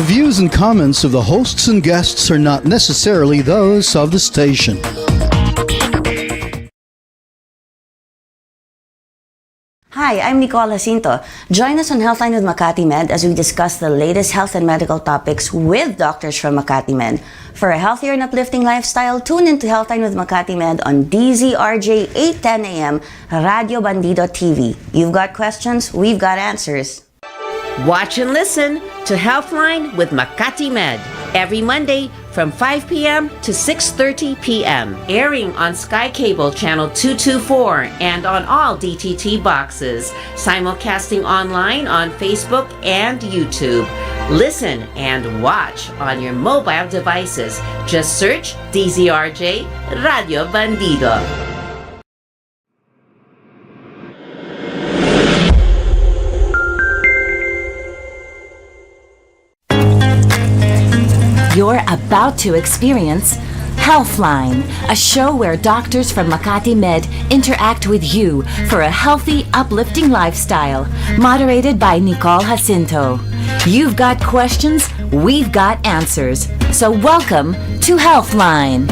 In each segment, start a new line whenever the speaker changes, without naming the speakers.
views and comments of the hosts and guests are not necessarily those of the station.
Hi, I'm Nicole, Jacinto. Join us on Healthline with 𝗏𝗏𝗶𝗏 as we discuss the latest health and medical topics with doctors from 𝗏𝗏𝗶𝗏. For a healthier and uplifting lifestyle, tune into Healthline with 𝗏𝗏𝗶𝗏 on DZRJ 8:10 a.m. Radio Bandido TV. You've got questions, we've got answers.
Watch and listen to Healthline with 𝗏𝗏𝗶𝗏 every Monday from 5 p.m. to 6:30 p.m. airing on Sky Cable Channel 224 and on all DTT boxes, simulcasting online on Facebook and YouTube. Listen and watch on your mobile devices. Just search DZRJ Radio Bandido.
You're about to experience Healthline, a show where doctors from 𝗏𝗏𝗶𝗏 interact with you for a healthy, uplifting lifestyle. Moderated by Nicole Jacinto. You've got questions, we've got answers. So welcome to Healthline.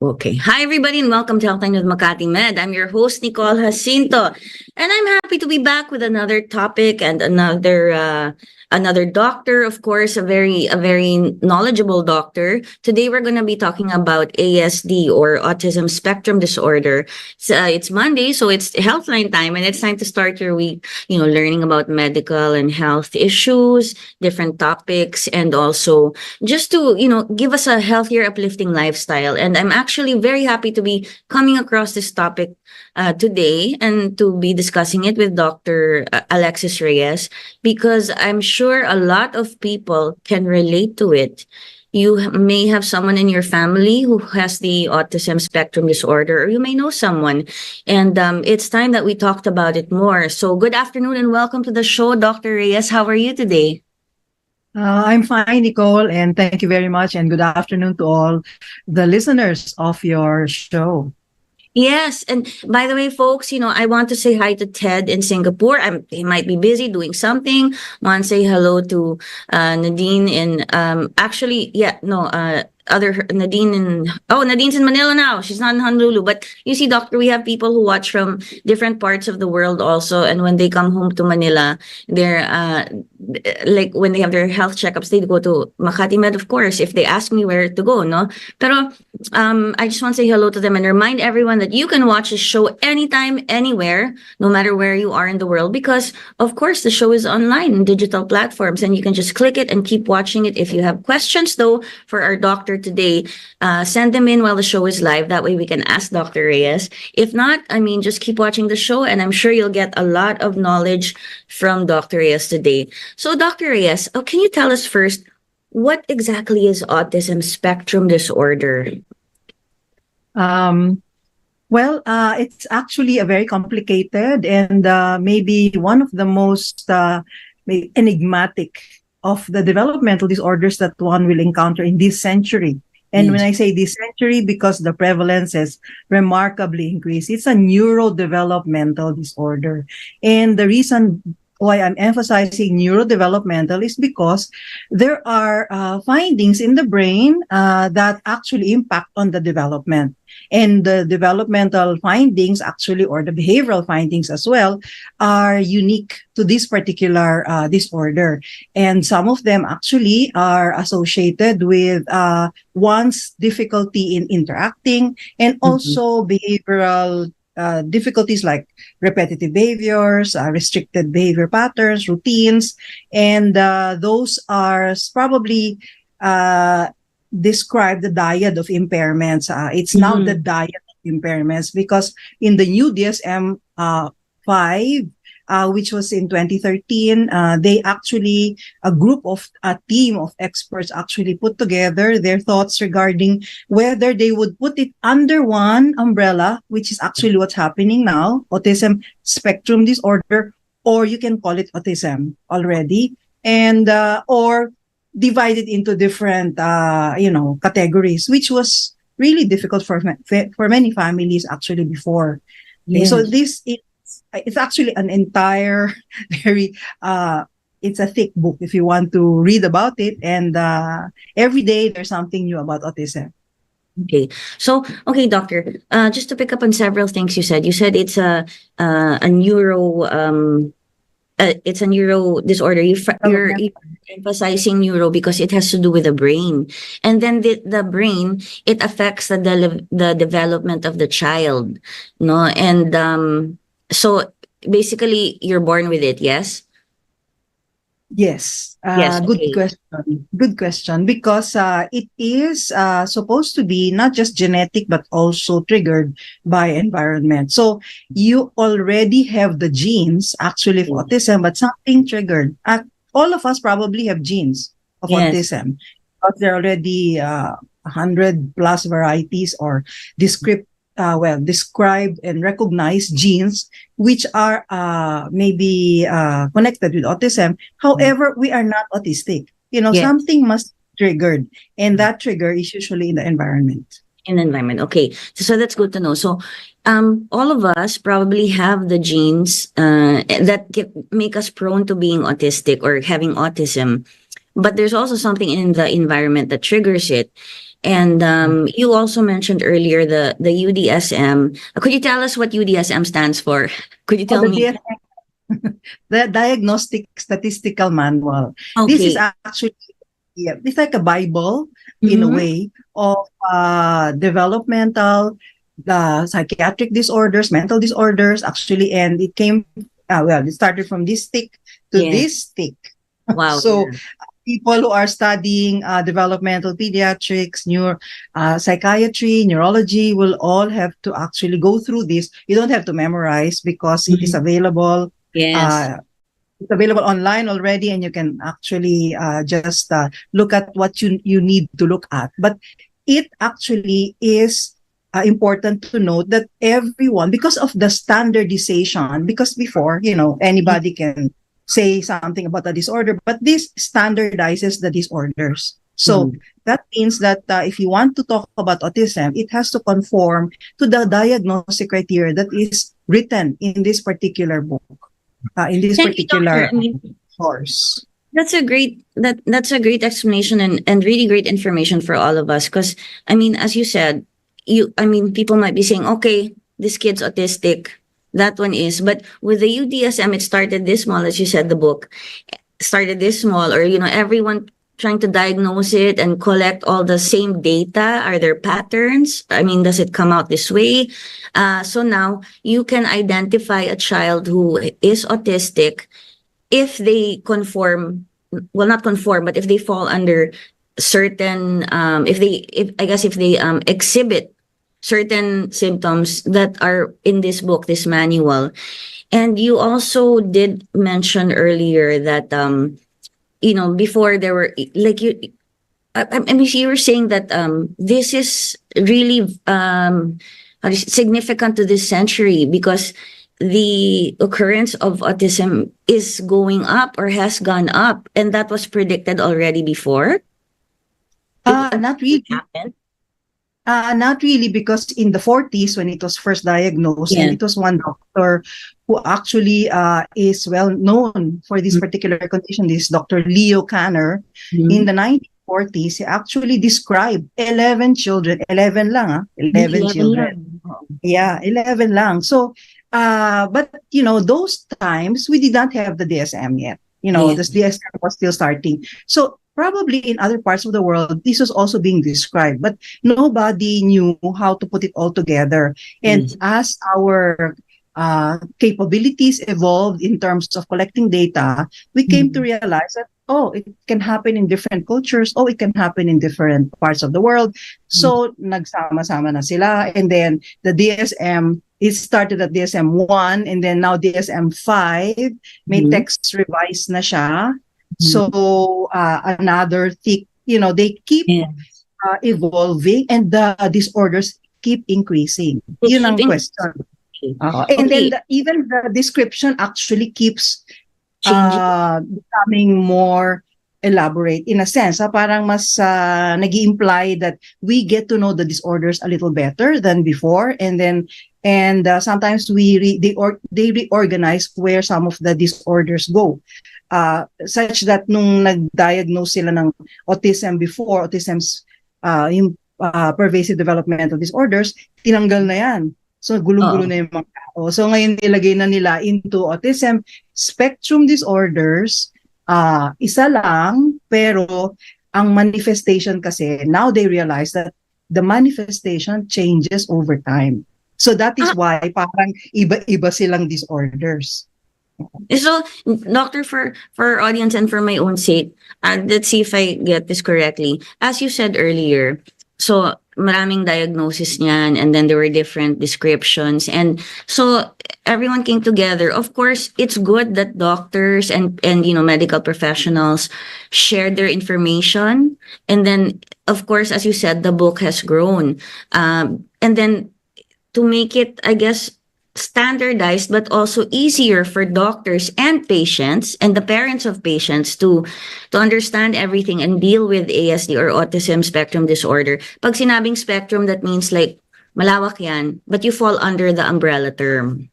Okay. Hi, everybody, and welcome to Healthline with 𝗏𝗏𝗶𝗏. I'm your host, Nicole Jacinto, and I'm happy to be back with another topic and another doctor, of course, a very knowledgeable doctor. Today, we're going to be talking about ASD, or autism spectrum disorder. It's Monday, so it's Healthline time, and it's time to start your week, learning about medical and health issues, different topics, and also just to, give us a healthier, uplifting lifestyle. And I'm actually very happy to be coming across this topic today and to be discussing it with Dr. Alexis Reyes, because I'm sure a lot of people can relate to it. You may have someone in your family who has the autism spectrum disorder, or you may know someone, and it's time that we talked about it more. So good afternoon and welcome to the show, Dr. Reyes. How are you today?
I'm fine, Nicole, and thank you very much, and good afternoon to all the listeners of your show.
Yes, and by the way, folks, I want to say hi to Ted in Singapore. He might be busy doing something. Want to say hello to Nadine in Nadine's in Manila now. She's not in Honolulu. But you see, doctor, we have people who watch from different parts of the world also, and when they come home to Manila, they're like when they have their health checkups, they go to 𝗏𝗏𝗶𝗏, of course, if they ask me where to go, no? Pero I just want to say hello to them and remind everyone that you can watch the show anytime, anywhere, no matter where you are in the world, because of course the show is online in digital platforms, and you can just click it and keep watching it. If you have questions though for our doctor today, send them in while the show is live. That way we can ask Dr. Reyes. If not, just keep watching the show, and I'm sure you'll get a lot of knowledge from Dr. Reyes today. So Dr. Reyes, can you tell us first, what exactly is autism spectrum disorder?
It's actually a very complicated and maybe one of the most enigmatic of the developmental disorders that one will encounter in this century. And when I say this century, because the prevalence has remarkably increased, it's a neurodevelopmental disorder. And the reason why I'm emphasizing neurodevelopmental is because there are findings in the brain that actually impact on the development. And the developmental findings actually, or the behavioral findings as well, are unique to this particular disorder. And some of them actually are associated with one's difficulty in interacting, and also behavioral difficulties like repetitive behaviors, restricted behavior patterns, routines, and those are probably describe the dyad of impairments. It's now the dyad of impairments, because in the new DSM-5, which was in 2013, they actually, a team of experts actually put together their thoughts regarding whether they would put it under one umbrella, which is actually what's happening now, autism spectrum disorder, or you can call it autism already, and or divided into different, categories, which was really difficult for many families actually before. Okay, so this is, it's actually an entire very it's a thick book if you want to read about it. And every day there's something new about autism.
Okay. So, okay, doctor, just to pick up on several things you said it's it's a neuro disorder. You're emphasizing neuro because it has to do with the brain. And then the brain, it affects the development of the child, no? And so basically you're born with it, yes?
Yes.
Yes,
Good
okay.
question. Good question. Because it is supposed to be not just genetic, but also triggered by environment. So you already have the genes actually for autism, but something triggered. All of us probably have genes of
Yes.
autism. But there are already 100 plus varieties or described and recognized genes which are maybe connected with autism. However, we are not autistic.
Yes.
Something must be triggered, and that trigger is usually in the environment.
In the environment. Okay. So that's good to know. So all of us probably have the genes that make us prone to being autistic or having autism. But there's also something in the environment that triggers it. And you also mentioned earlier the UDSM. Could you tell us what UDSM stands for? Could you tell
The
me?
DSM, the Diagnostic Statistical Manual.
Okay.
This is actually, it's like a Bible in a way of developmental, psychiatric disorders, mental disorders, actually. And it came, it started from this stick to this stick.
Wow.
So people who are studying developmental pediatrics, psychiatry, neurology will all have to actually go through this. You don't have to memorize because it is available.
Yes.
It's available online already, and you can actually just look at what you need to look at. But it actually is important to note that everyone, because of the standardization, because before, anybody can say something about a disorder, but this standardizes the disorders. So that means that if you want to talk about autism, it has to conform to the diagnostic criteria that is written in this particular book, in this particular course.
That's a great explanation and really great information for all of us. Because as you said, people might be saying, okay, this kid's autistic. That one is, but with the UDSM, it started this small, as you said, the book started this small, or, everyone trying to diagnose it and collect all the same data. Are there patterns? Does it come out this way? So now you can identify a child who is autistic if they not conform, but if they fall under certain, if they exhibit certain symptoms that are in this book, this manual. And you also did mention earlier that, before there were, you were saying that this is really significant to this century because the occurrence of autism is going up or has gone up, and that was predicted already before?
Not really. Not really, because in the 40s, when it was first diagnosed, and it was one doctor who actually is well known for this particular condition, this Dr. Leo Kanner, in the 1940s, he actually described 11 children, 11 lang, 11 children. Yeah, 11 lang. So, but, those times, we did not have the DSM yet. The DSM was still starting. So, probably in other parts of the world, this was also being described, but nobody knew how to put it all together. And as our capabilities evolved in terms of collecting data, we came to realize that, it can happen in different cultures. It can happen in different parts of the world. So, nagsama-sama na sila. And then the DSM, it started at DSM-1, and then now DSM-5, may text revised na siya. So another thing, they keep evolving, and the disorders keep increasing. Yun ang question. And then even the description actually keeps becoming more elaborate in a sense. Parang mas nag-i-imply that we get to know the disorders a little better than before, and sometimes they reorganize where some of the disorders go. such that nung nag-diagnose sila ng autism before, yung pervasive developmental disorders, tinanggal na yan. So, gulong-gulo na yung mga tao. So, ngayon nilagay na nila into autism spectrum disorders, isa lang, pero ang manifestation kasi, now they realize that the manifestation changes over time. So, that is why parang iba-iba silang disorders.
So, doctor, for our audience and for my own sake, let's see if I get this correctly. As you said earlier, so maraming diagnosis niyan, and then there were different descriptions, and so everyone came together. Of course, it's good that doctors and medical professionals shared their information, and then of course, as you said, the book has grown, and then to make it, I guess, standardized but also easier for doctors and patients and the parents of patients to understand everything and deal with ASD or autism spectrum disorder. Pag sinabing spectrum, that means like malawak yan, but you fall under the umbrella term.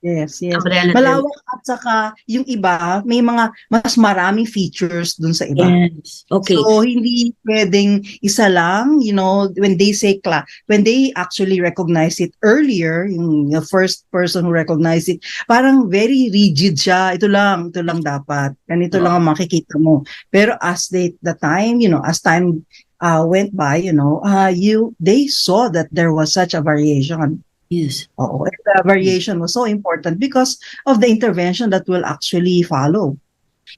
Yes.
Umbrella term.
Malawak at saka yung iba, may mga mas maraming features dun sa iba.
Yes. Okay.
So, hindi pwedeng isa lang, when they actually recognize it earlier, yung first person who recognized it, parang very rigid siya. Ito lang dapat. Ganito lang ang makikita mo. Pero as time went by, they saw that there was such a variation.
Yes.
And the variation was so important because of the intervention that will actually follow.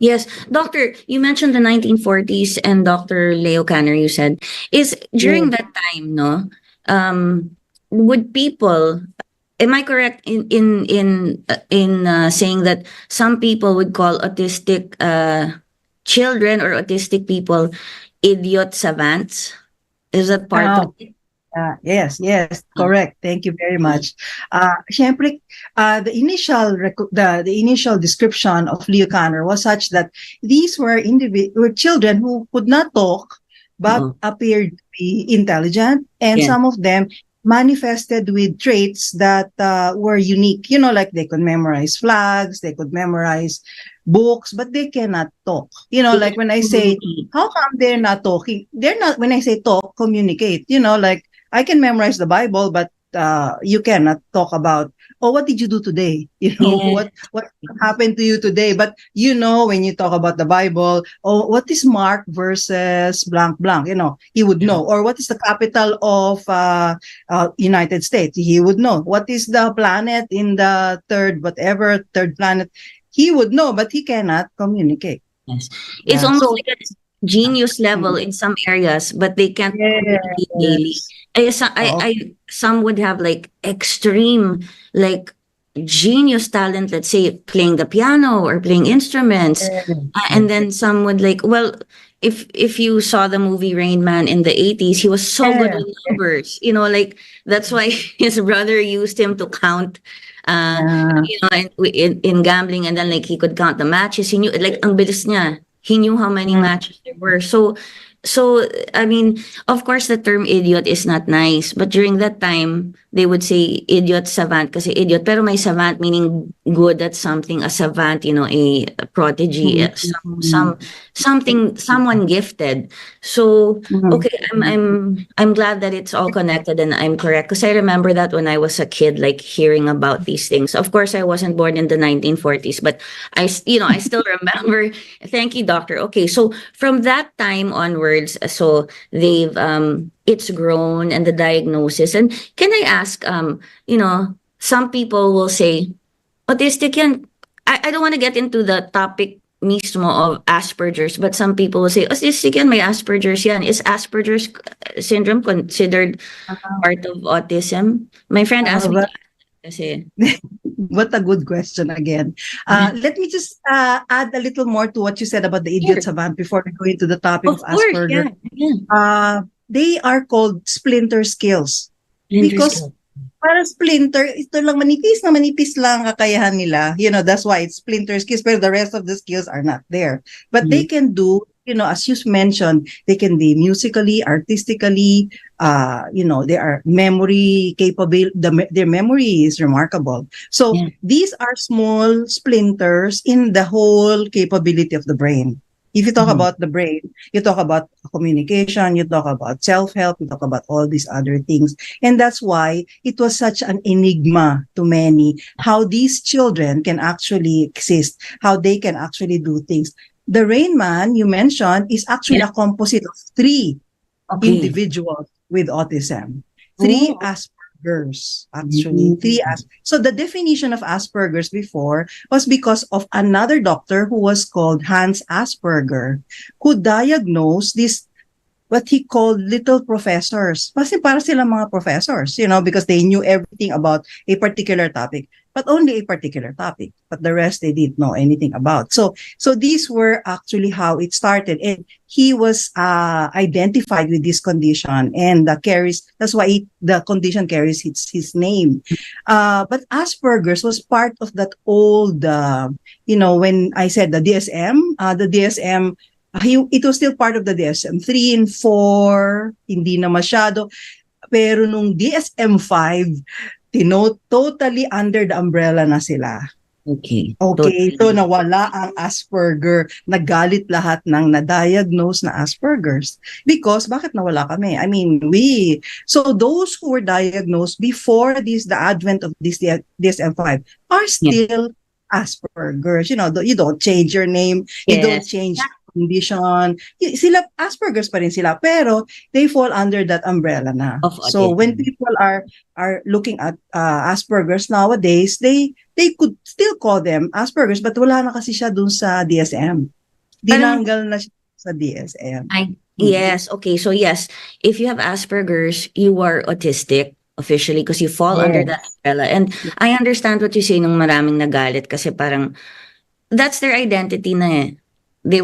Yes. Doctor, you mentioned the 1940s, and Dr. Leo Kanner, you said, is during that time, would people, am I correct in saying that some people would call autistic children or autistic people idiot savants? Is that part of it?
Yes, correct. Thank you very much. Siyempre, the initial description of Leo Kanner was such that these were children who could not talk but appeared to be intelligent, and some of them manifested with traits that were unique. Like they could memorize flags, they could memorize books, but they cannot talk. Like when I say, how come they're not talking? They're not, when I say talk, communicate, like I can memorize the Bible, but you cannot talk about, what did you do today? What happened to you today? But when you talk about the Bible, what is Mark versus blank blank? He would know. Or what is the capital of United States? He would know. What is the planet in the third planet? He would know, but he cannot communicate.
Yes, it's almost like a genius level in some areas, but they can't communicate daily. Some would have like extreme, like genius talent, let's say playing the piano or playing instruments, and then some would like, well, if you saw the movie Rain Man in the 80s, he was so good with numbers, like that's why his brother used him to count in gambling, and then like he could count the matches. He knew, like, ang bilis niya. He knew how many matches there were. So I mean, of course, the term idiot is not nice, but during that time, they would say idiot savant kasi idiot. Pero may savant meaning good at something, a savant, a prodigy, someone gifted. So okay, I'm glad that it's all connected and I'm correct, because I remember that when I was a kid, like hearing about these things. Of course, I wasn't born in the 1940s, but I still remember. Thank you, doctor. Okay, so from that time onwards, so they've it's grown, and the diagnosis. And can I ask, some people will say autistic yan. I don't want to get into the topic mismo of Asperger's, but some people will say autistic yan, may Asperger's yan. Is Asperger's syndrome considered part of autism? My friend asked me kasi.
What a good question again. Let me just add a little more to what you said about the idiot savant before we go into the topic of Asperger. They are called splinter skills. Because para splinter, ito lang manipis lang kakayahan nila. That's why it's splinter skills, but the rest of the skills are not there. But they can do as you mentioned, they can be musically, artistically, they are memory capable. Their memory is remarkable. So these are small splinters in the whole capability of the brain. If you talk about the brain, you talk about communication, you talk about self-help, you talk about all these other things. And that's why it was such an enigma to many, how these children can actually exist, how they can actually do things. The Rain Man you mentioned is actually a composite of 3 individuals with autism. 3 Asperger's, actually. 3 So the definition of Asperger's before was because of another doctor who was called Hans Asperger, who diagnosed this, what he called little professors. Kasi para sila mga professors, because they knew everything about a particular topic, but only a particular topic. But the rest they didn't know anything about. So these were actually how it started. And he was identified with this condition, and that's why the condition carries his name. But Asperger's was part of that old, when I said the DSM, it was still part of the DSM 3 and 4, hindi na masyado. Pero nung DSM 5, totally under the umbrella na sila.
Okay.
Totally. So nawala ang Asperger, nagalit lahat ng na-diagnose na Asperger's. Because bakit nawala kami? I mean, so those who were diagnosed before the advent of this DSM-5 are still Asperger's. You don't change your name, you don't change condition. Sila, Asperger's pa rin sila, pero they fall under that umbrella na. So when people are looking at Asperger's nowadays, they could still call them Asperger's, but wala na kasi siya dun sa DSM. Dinanggal na siya sa DSM.
Yes, okay. So yes, if you have Asperger's, you are autistic officially because you fall under that umbrella. And I understand what you say nung maraming nagalit kasi parang that's their identity na eh. They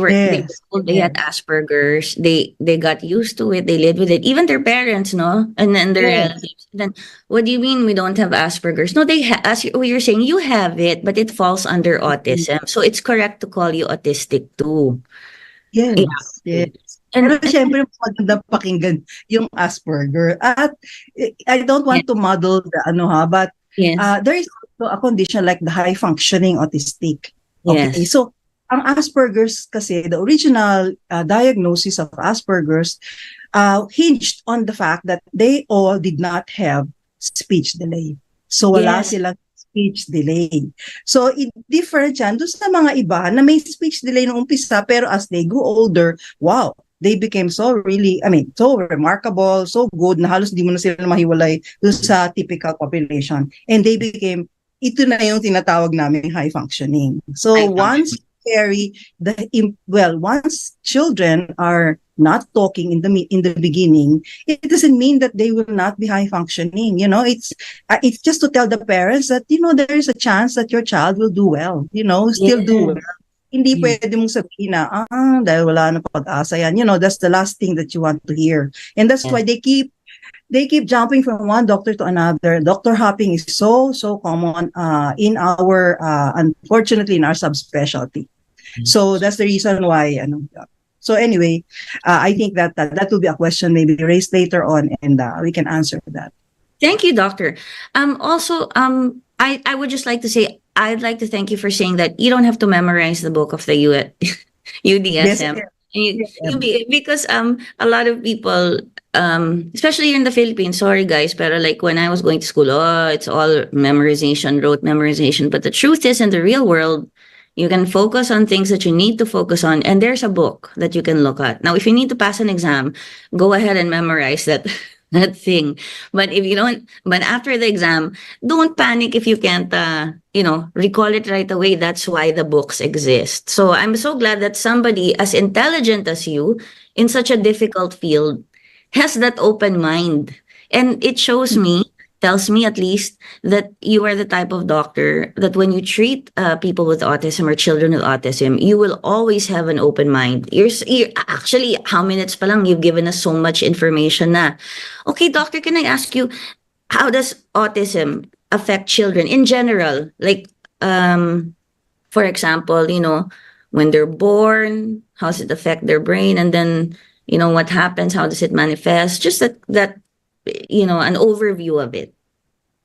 told they had Asperger's. They got used to it. They lived with it. Even their parents, no, and then their relatives. Then, what do you mean we don't have Asperger's? No, as you're saying, you have it, but it falls under autism. So it's correct to call you autistic too.
Yes. And pero syempre magandang pakinggan yung Asperger. At I don't want to muddle the but there is also a condition like the high functioning autistic. Okay, so ang Asperger's kasi, the original diagnosis of Asperger's hinged on the fact that they all did not have speech delay. So wala silang speech delay. So different yan doon sa mga iba na may speech delay nung umpisa, pero as they grew older, wow, they became so remarkable, so good, na halos di mo na sila mahiwalay doon sa typical population. And they became, ito na yung tinatawag namin high functioning. So once children are not talking in the beginning, it doesn't mean that they will not be high functioning. It's just to tell the parents that there is a chance that your child will do well. Still do well. Hindi pwede mong sabihin na dahil wala na pag-asa yan. That's the last thing that you want to hear. And that's why they keep jumping from one doctor to another. Doctor hopping is so common in our unfortunately in our subspecialty. So that's the reason why. So anyway, I think that will be a question maybe raised later on, and we can answer that.
Thank you, doctor. Also, I would just like to say I'd like to thank you for saying that you don't have to memorize the book of the UDSM. Because a lot of people, especially here in the Philippines, sorry guys, pero like when I was going to school, it's all memorization, rote memorization. But the truth is, in the real world, you can focus on things that you need to focus on, and there's a book that you can look at. Now, if you need to pass an exam, go ahead and memorize that thing. But if you don't, but after the exam, don't panic if you can't, recall it right away. That's why the books exist. So I'm so glad that somebody as intelligent as you in such a difficult field has that open mind. And it tells me at least, that you are the type of doctor that when you treat people with autism or children with autism, you will always have an open mind. You're actually, how minutes pa lang, you've given us so much information na. Okay, doctor, can I ask you, how does autism affect children in general? Like, for example, when they're born, how does it affect their brain, and then what happens, how does it manifest? Just that an overview of it.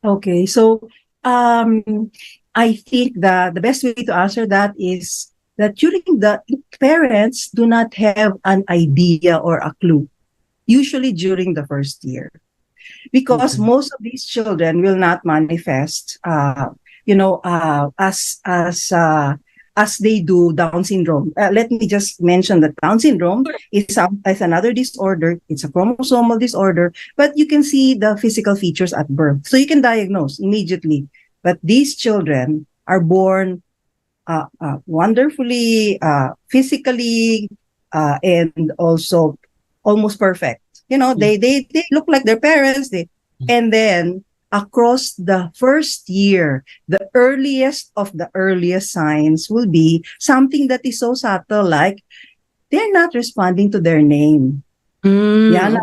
Okay, so I think the best way to answer that is that during the parents do not have an idea or a clue, usually during the first year, because most of these children will not manifest, as they do Down syndrome. Let me just mention that Down syndrome is another disorder. It's a chromosomal disorder, but you can see the physical features at birth, so you can diagnose immediately. But these children are born wonderfully, physically, and also almost perfect. They look like their parents. And then across the first year, the earliest of the earliest signs will be something that is so subtle, like they're not responding to their name. Yan,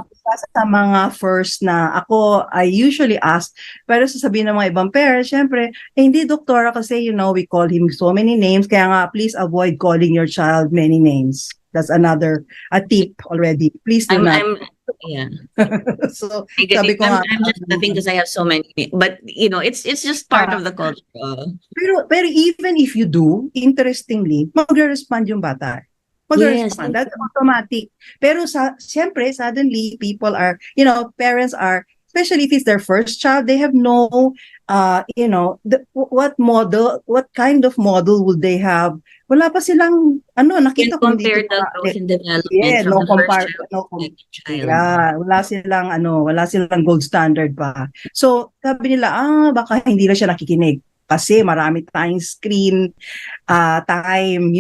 sa mga first na I usually ask, pero sasabihin ng mga ibang parents, syempre, hindi doktora kasi, we call him so many names, kaya nga, please avoid calling your child many names. That's a tip already. Please do not.
Yeah.
So,
sabi ko I'm just laughing because I have so many, but it's just part of the culture.
Pero even if you do, interestingly, magre-respond yung bata. Mag-respond. That's automatic. Pero siyempre, suddenly, people are, parents are, especially if it's their first child, they have no, what kind of model would they have? Wala pa silang, nakita ko
compare the growth and development
wala silang gold standard pa. So, sabi nila, baka hindi na siya nakikinig. Kasi marami tayong screen time,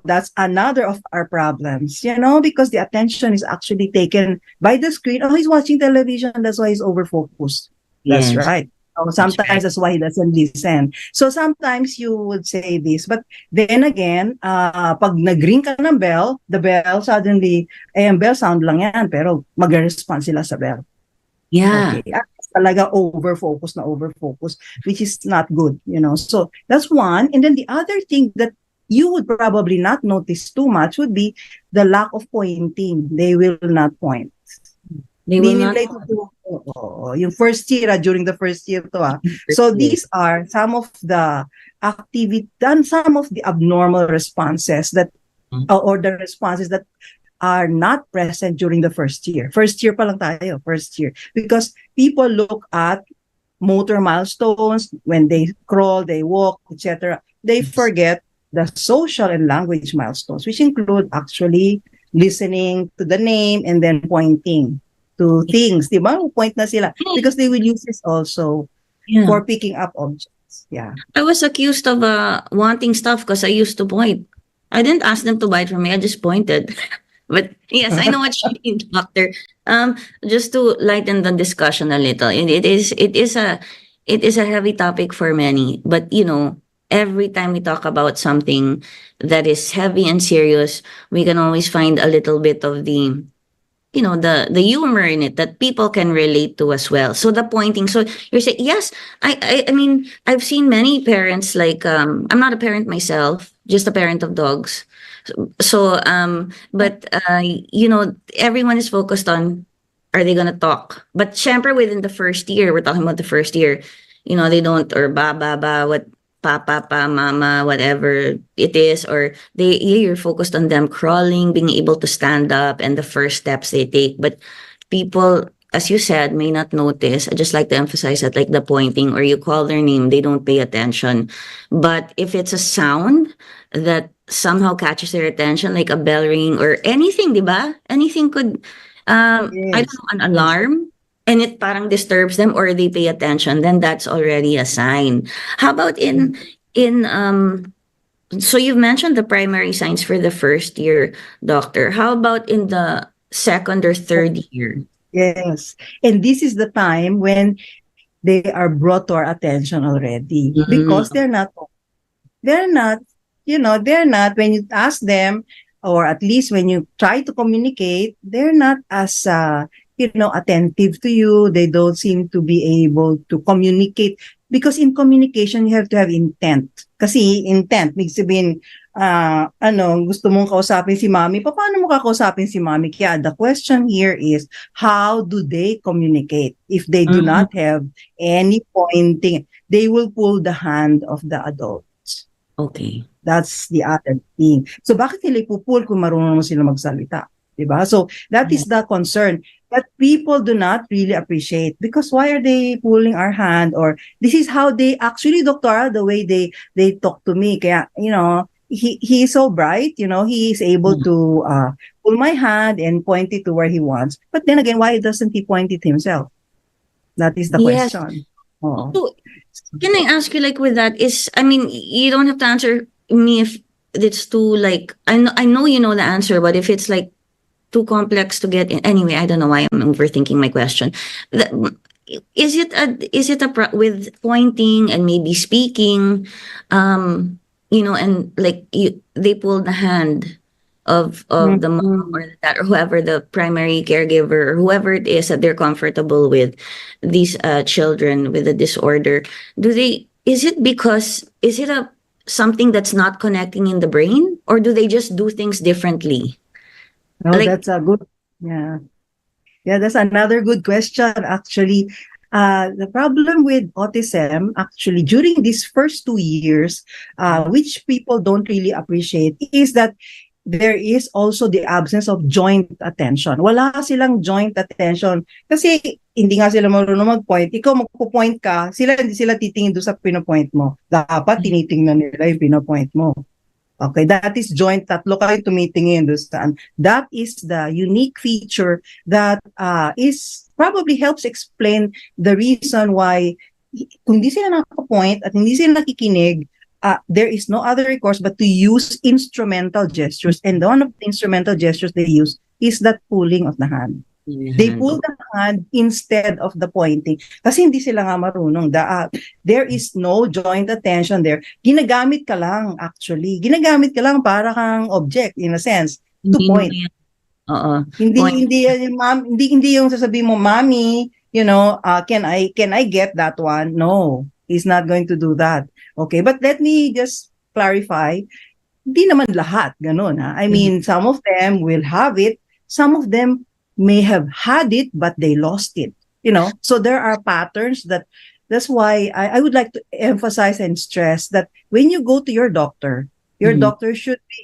that's another of our problems, because the attention is actually taken by the screen. He's watching television, that's why he's over-focused. That's right. Sometimes that's why he doesn't listen. So sometimes you would say this, but then again, pag nag-ring ka ng bell, the bell suddenly, ang bell sound lang yan, pero mag-respond sila sa bell.
Yeah.
Okay. Talaga over-focus, which is not good, So that's one. And then the other thing that you would probably not notice too much would be the lack of pointing. They will not point.
They will not.
Yung first year, during the first year to. So these are some of the some of the abnormal responses that, or the responses that are not present during the first year. First year pa lang tayo, first year. Because people look at motor milestones, when they crawl, they walk, etc. They forget the social and language milestones, which include actually listening to the name and then pointing to things. Diba? Point na sila. Because they will use this also for picking up objects. Yeah.
I was accused of wanting stuff because I used to point. I didn't ask them to buy it from me. I just pointed. But yes, I know what you mean, doctor. Just to lighten the discussion a little, and it is a heavy topic for many. But every time we talk about something that is heavy and serious, we can always find a little bit of the humor in it that people can relate to as well. So the pointing. So you're saying, yes, I mean, I've seen many parents, like, I'm not a parent myself, just a parent of dogs. So, but everyone is focused on, are they gonna talk? But syempre within the first year, we're talking about the first year, they don't, or ba, what, pa, mama, whatever it is, or you're focused on them crawling, being able to stand up, and the first steps they take. But people, as you said, may not notice. I just like to emphasize that, like the pointing, or you call their name, they don't pay attention. But if it's a sound that somehow catches their attention, like a bell ring or anything, diba? Anything could, I don't know, an alarm, and it parang disturbs them, or they pay attention, then that's already a sign. How about so you've mentioned the primary signs for the first year, doctor. How about in the second or third year?
Yes. And this is the time when they are brought to our attention already, because they're not, when you ask them, or at least when you try to communicate, they're not as, attentive to you. They don't seem to be able to communicate. Because in communication, you have to have intent. Kasi intent, ibig sabihin, gusto mong kausapin si mami, paano mo kakausapin si mami? Kaya the question here is, how do they communicate? If they do not have any pointing, they will pull the hand of the adult.
Okay.
That's the other thing. So bakit nila ipupul kung marunong sila magsalita? Diba? So that is the concern that people do not really appreciate, because why are they pulling our hand? Or this is how they actually, Doctora, the way they talk to me. Kaya, he is so bright, he is able to pull my hand and point it to where he wants. But then again, why doesn't he point it himself? That is the
Yes.
question. Oh.
So, can I ask you, like, with that you don't have to answer me if it's too, like, I know you know the answer, but if it's like too complex to get in, anyway, I don't know why I'm overthinking my question. Is it with pointing and maybe speaking, and like they pull the hand of the mom or the dad or whoever, the primary caregiver or whoever it is that they're comfortable with these children with a disorder? Is it something that's not connecting in the brain, or do they just do things differently?
No, that's a good, yeah, that's another good question, actually. The problem with autism, actually, during these first 2 years, which people don't really appreciate, is that there is also the absence of joint attention. Wala silang joint attention. Kasi hindi nga sila marunong mag-point. Ikaw magpo-point ka, hindi sila titingin doon sa pinopoint mo. Dapat tinitingnan nila yung pinopoint mo. Okay, that is joint. Tatlo kayo tumitingin doon saan. That is the unique feature that is probably helps explain the reason why kung hindi sila nakapoint at hindi sila nakikinig, there is no other recourse but to use instrumental gestures. And one of the instrumental gestures they use is that pulling of the hand. They pull the hand instead of the pointing. Kasi hindi sila nga marunong. There is no joint attention there. Ginagamit ka lang, actually. Ginagamit ka lang para kang object, in a sense, to point. Hindi yung sasabihin mo, Mommy, can I get that one? No, he's not going to do that. Okay, but let me just clarify. Hindi naman lahat ganun, ha? I mean, some of them will have it. Some of them may have had it, but they lost it. So there are patterns that's why I would like to emphasize and stress that when you go to your doctor should be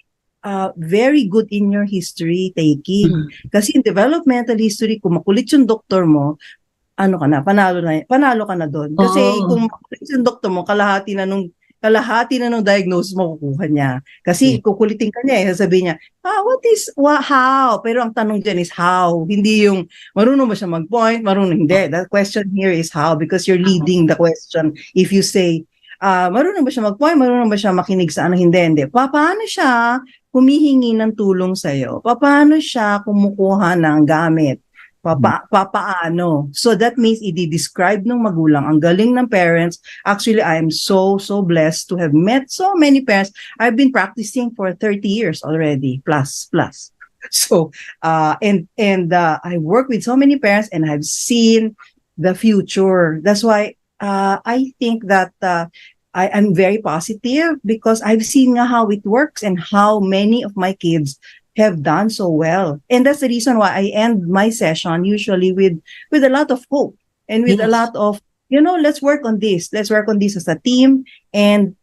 very good in your history taking. Kasi in developmental history, kung makulit yung doktor mo, panalo ka na doon. Kasi kung makulit yung doktor mo, kalahati na nung diagnosis mo kukuha niya. Kasi kukulitin ka niya, sasabihin niya, how? Pero ang tanong dyan is how. Hindi yung, marunong ba siya mag-point? Marunong, hindi. The question here is how, because you're leading the question. If you say, marunong ba siya mag-point? Marunong ba siya makinig sa ano? Hindi. Paano siya humihingi ng tulong sa'yo? Paano siya kumukuha ng gamit? Papaano? So that means i-describe ng magulang. Ang galing ng parents. Actually, I am so blessed to have met so many parents. I've been practicing for 30 years already, plus. So, and I work with so many parents and I've seen the future. That's why I think that I'm very positive, because I've seen how it works and how many of my kids have done so well. And that's the reason why I end my session usually with a lot of hope and with a lot of, let's work on this. Let's work on this as a team. And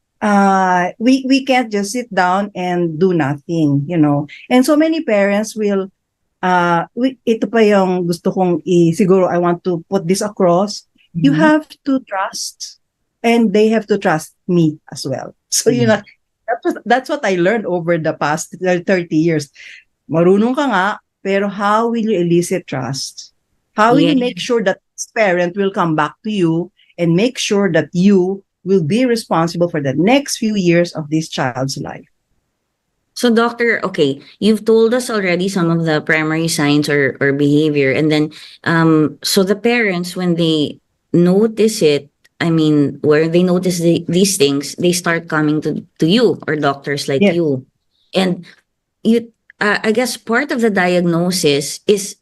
we can't just sit down and do nothing, And so many parents will, ito pa yung gusto kong siguro I want to put this across. You have to trust, and they have to trust me as well. So, that's what I learned over the past 30 years. Marunong ka nga, pero how will you elicit trust? How will you make sure that this parent will come back to you and make sure that you will be responsible for the next few years of this child's life?
So, doctor, okay, you've told us already some of the primary signs or behavior. And then, so the parents, when they notice it, where they notice these things, they start coming to you or doctors like you. And I guess part of the diagnosis is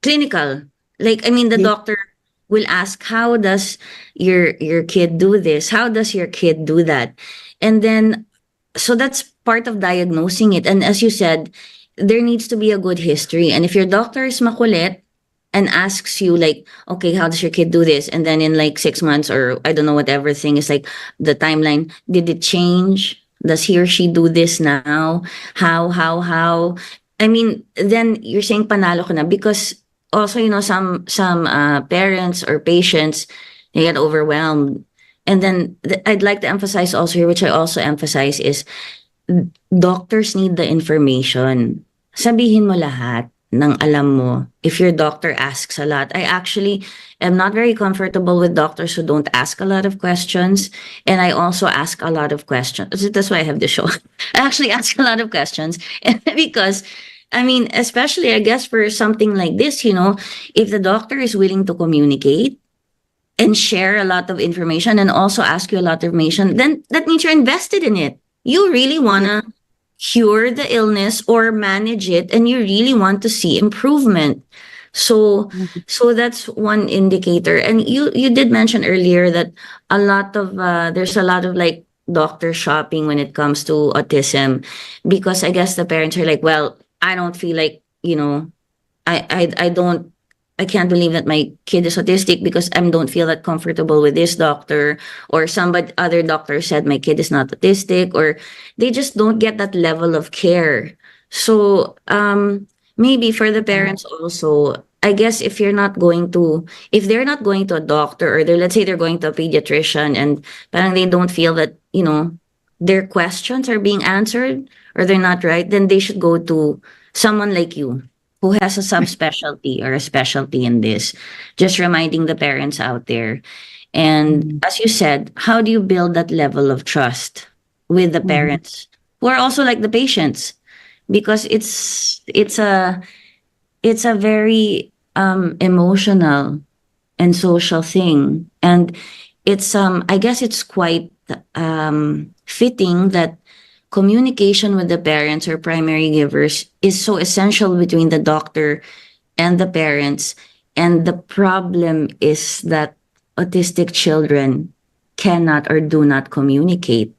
clinical. Like, I mean, the
Yes.
doctor will ask, how does your kid do this? How does your kid do that? And then, so that's part of diagnosing it. And as you said, there needs to be a good history. And if your doctor is makulit and asks you like, okay, how does your kid do this? And then in like 6 months or I don't know, whatever thing is like the timeline, did it change? Does he or she do this now? How? I mean, then you're saying panalo ka na, because also, some parents or patients, they get overwhelmed. And then I'd like to emphasize also here, which I also emphasize, is doctors need the information. Sabihin mo lahat ng alam mo. If your doctor asks a lot, I actually am not very comfortable with doctors who don't ask a lot of questions. And I also ask a lot of questions. That's why I have the show. I actually ask a lot of questions because, I mean, especially, I guess, for something like this, if the doctor is willing to communicate and share a lot of information and also ask you a lot of information, then that means you're invested in it. You really want to cure the illness or manage it, and you really want to see improvement. So that's one indicator. And you did mention earlier that there's a lot of like doctor shopping when it comes to autism, because I guess the parents are like, well, I don't feel like, I can't believe that my kid is autistic because I don't feel that comfortable with this doctor, or other doctor said my kid is not autistic, or they just don't get that level of care. So maybe for the parents also, I guess if they're not going to a doctor, or let's say they're going to a pediatrician and parang they don't feel that, their questions are being answered or they're not right, then they should go to someone like you who has a subspecialty or a specialty in this. Just reminding the parents out there. And as you said, how do you build that level of trust with the parents who are also like the patients? Because it's a very emotional and social thing. And it's I guess it's quite fitting that communication with the parents or primary givers is so essential between the doctor and the parents. And the problem is that autistic children cannot or do not communicate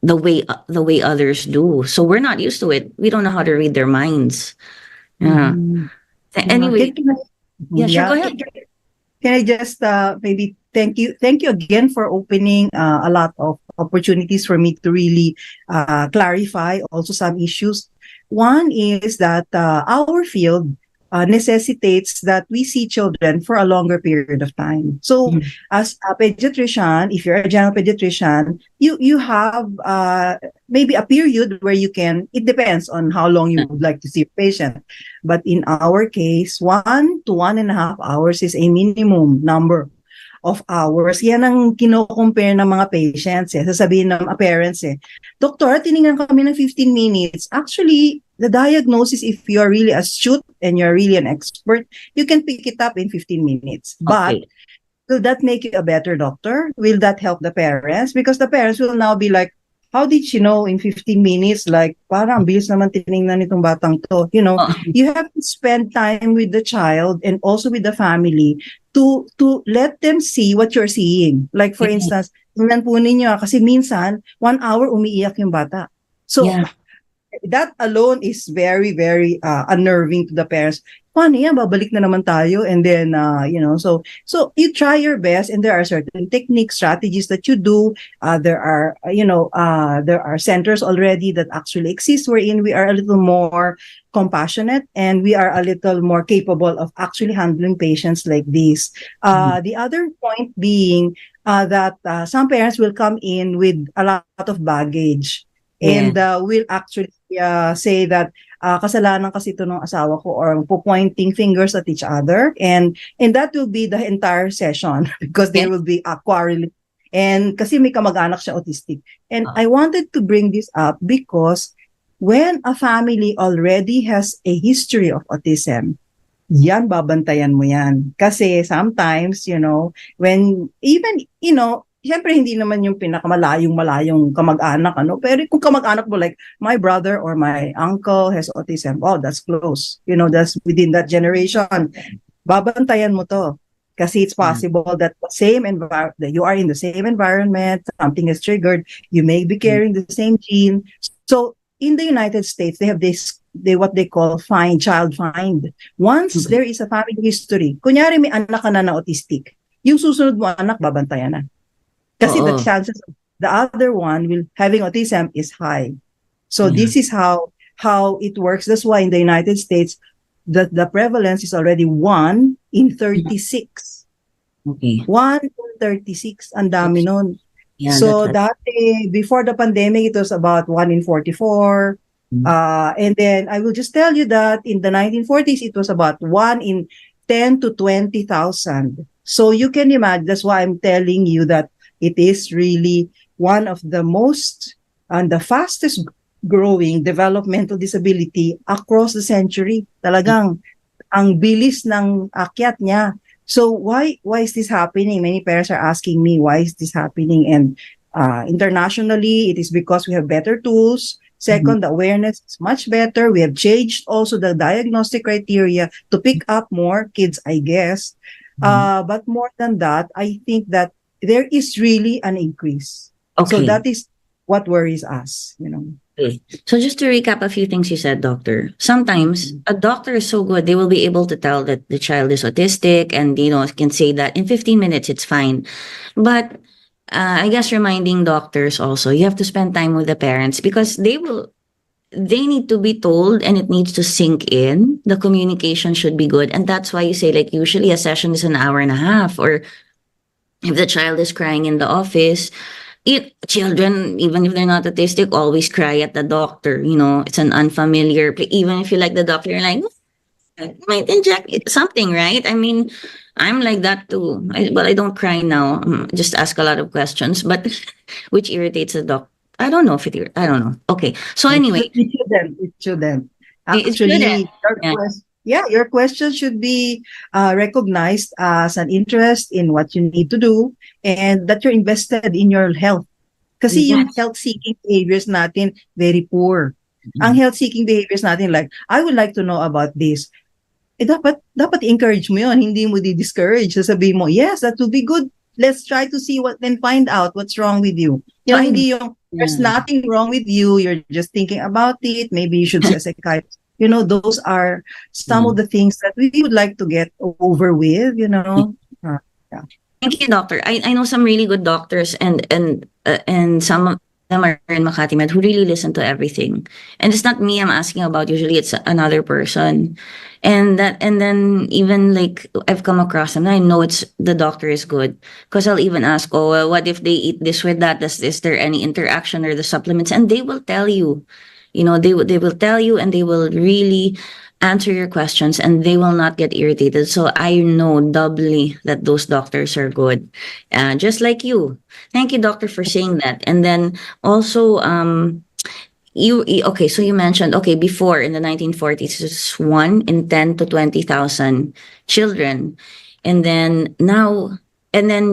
the way others do. So we're not used to it. We don't know how to read their minds. Yeah. Anyway, yeah, sure, go ahead.
Can I just maybe thank you again for opening a lot of opportunities for me to really clarify also some issues. One is that our field necessitates that we see children for a longer period of time. So as a pediatrician, if you're a general pediatrician, you have maybe a period where it depends on how long you would like to see a patient. But in our case, 1 to 1.5 hours is a minimum number of hours. Yan ang kino-compare ng mga patients. Sasabihin ng parents, Doktor, tinignan kami ng 15 minutes. Actually, the diagnosis, if you are really astute and you're really an expert, you can pick it up in 15 minutes. But will that make you a better doctor? Will that help the parents? Because the parents will now be like, how did she know in 15 minutes? Like, parang bilis naman tinignan nitong batang to. You have to spend time with the child and also with the family to let them see what you're seeing. Like, for instance, tingnan po ninyo, kasi minsan, 1 hour umiiyak yung bata. So, that alone is very, very unnerving to the parents. Paano yan? Babalik na naman tayo. And then, so you try your best, and there are certain techniques, strategies that you do. There are centers already that actually exist wherein we are a little more compassionate and we are a little more capable of actually handling patients like this. The other point being that some parents will come in with a lot of baggage. And will actually say that kasalanan kasi ito ng asawa ko, or pointing fingers at each other. And that will be the entire session because they will be quarreling. And kasi may kamag-anak siya autistic. And I wanted to bring this up because when a family already has a history of autism, yan, babantayan mo yan. Kasi sometimes, when even, siyempre, hindi naman yung pinakamalayong kamag-anak, pero kung kamag-anak mo, like, my brother or my uncle has autism, oh, that's close. That's within that generation. babantayan mo to. Kasi it's possible that that you are in the same environment, something is triggered, you may be carrying the same gene. So in the United States, they have what they call child find. Once there is a family history, kunyari may anak ka na autistic, yung susunod mo anak, babantayan na. Kasi the chances of the other one having autism is high. So this is how it works. That's why in the United States, the prevalence is already 1 in 36.
Okay.
1 in 36. Ang dami nun.
Yeah,
so dati, before the pandemic, it was about 1 in 44. And then I will just tell you that in the 1940s, it was about 1 in 10 to 20,000. So you can imagine, that's why I'm telling you that it is really one of the most and the fastest growing developmental disability across the century. Talagang ang bilis ng akyat niya. So why is this happening? Many parents are asking me, why is this happening? And internationally, it is because we have better tools. Second, the awareness is much better. We have changed also the diagnostic criteria to pick up more kids, I guess. But more than that, I think that there is really an increase.
Okay.
So that is what worries us,
Okay. So just to recap a few things you said, doctor. Sometimes a doctor is so good, they will be able to tell that the child is autistic and, can say that in 15 minutes, it's fine. But I guess reminding doctors also, you have to spend time with the parents because they need to be told and it needs to sink in. The communication should be good. And that's why you say, like, usually a session is an hour and a half, or if the child is crying in the office, children, even if they're not autistic, always cry at the doctor. It's an unfamiliar, even if you like the doctor, you're like, I might inject something, right? I mean, I'm like that too. But I don't cry now. Just ask a lot of questions, but which irritates the doctor. I don't know if I don't know. Okay. So anyway.
It shouldn't. Actually, your question should be recognized as an interest in what you need to do and that you're invested in your health. Kasi yung health-seeking behaviors natin, very poor. Ang health-seeking behaviors natin, like, I would like to know about this. Dapat encourage mo yun, hindi mo di-discourage. Sasabihin mo, yes, that would be good. Let's try to see then find out what's wrong with you. Hindi yung, there's nothing wrong with you, you're just thinking about it, maybe you should see a psychiatrist. Those are some of the things that we would like to get over with,
Thank you, doctor. I know some really good doctors and some of them are in Makati Med who really listen to everything. And it's not me I'm asking about, usually it's another person. And then even like I've come across them, I know the doctor is good. Because I'll even ask, what if they eat this with that? Is there any interaction or the supplements? And they will tell you. They will tell you and they will really answer your questions and they will not get irritated. So I know doubly that those doctors are good. Just like you. Thank you, doctor, for saying that. And then also, so you mentioned, before in the 1940s, it was 1 in 10 to 20,000 children. And then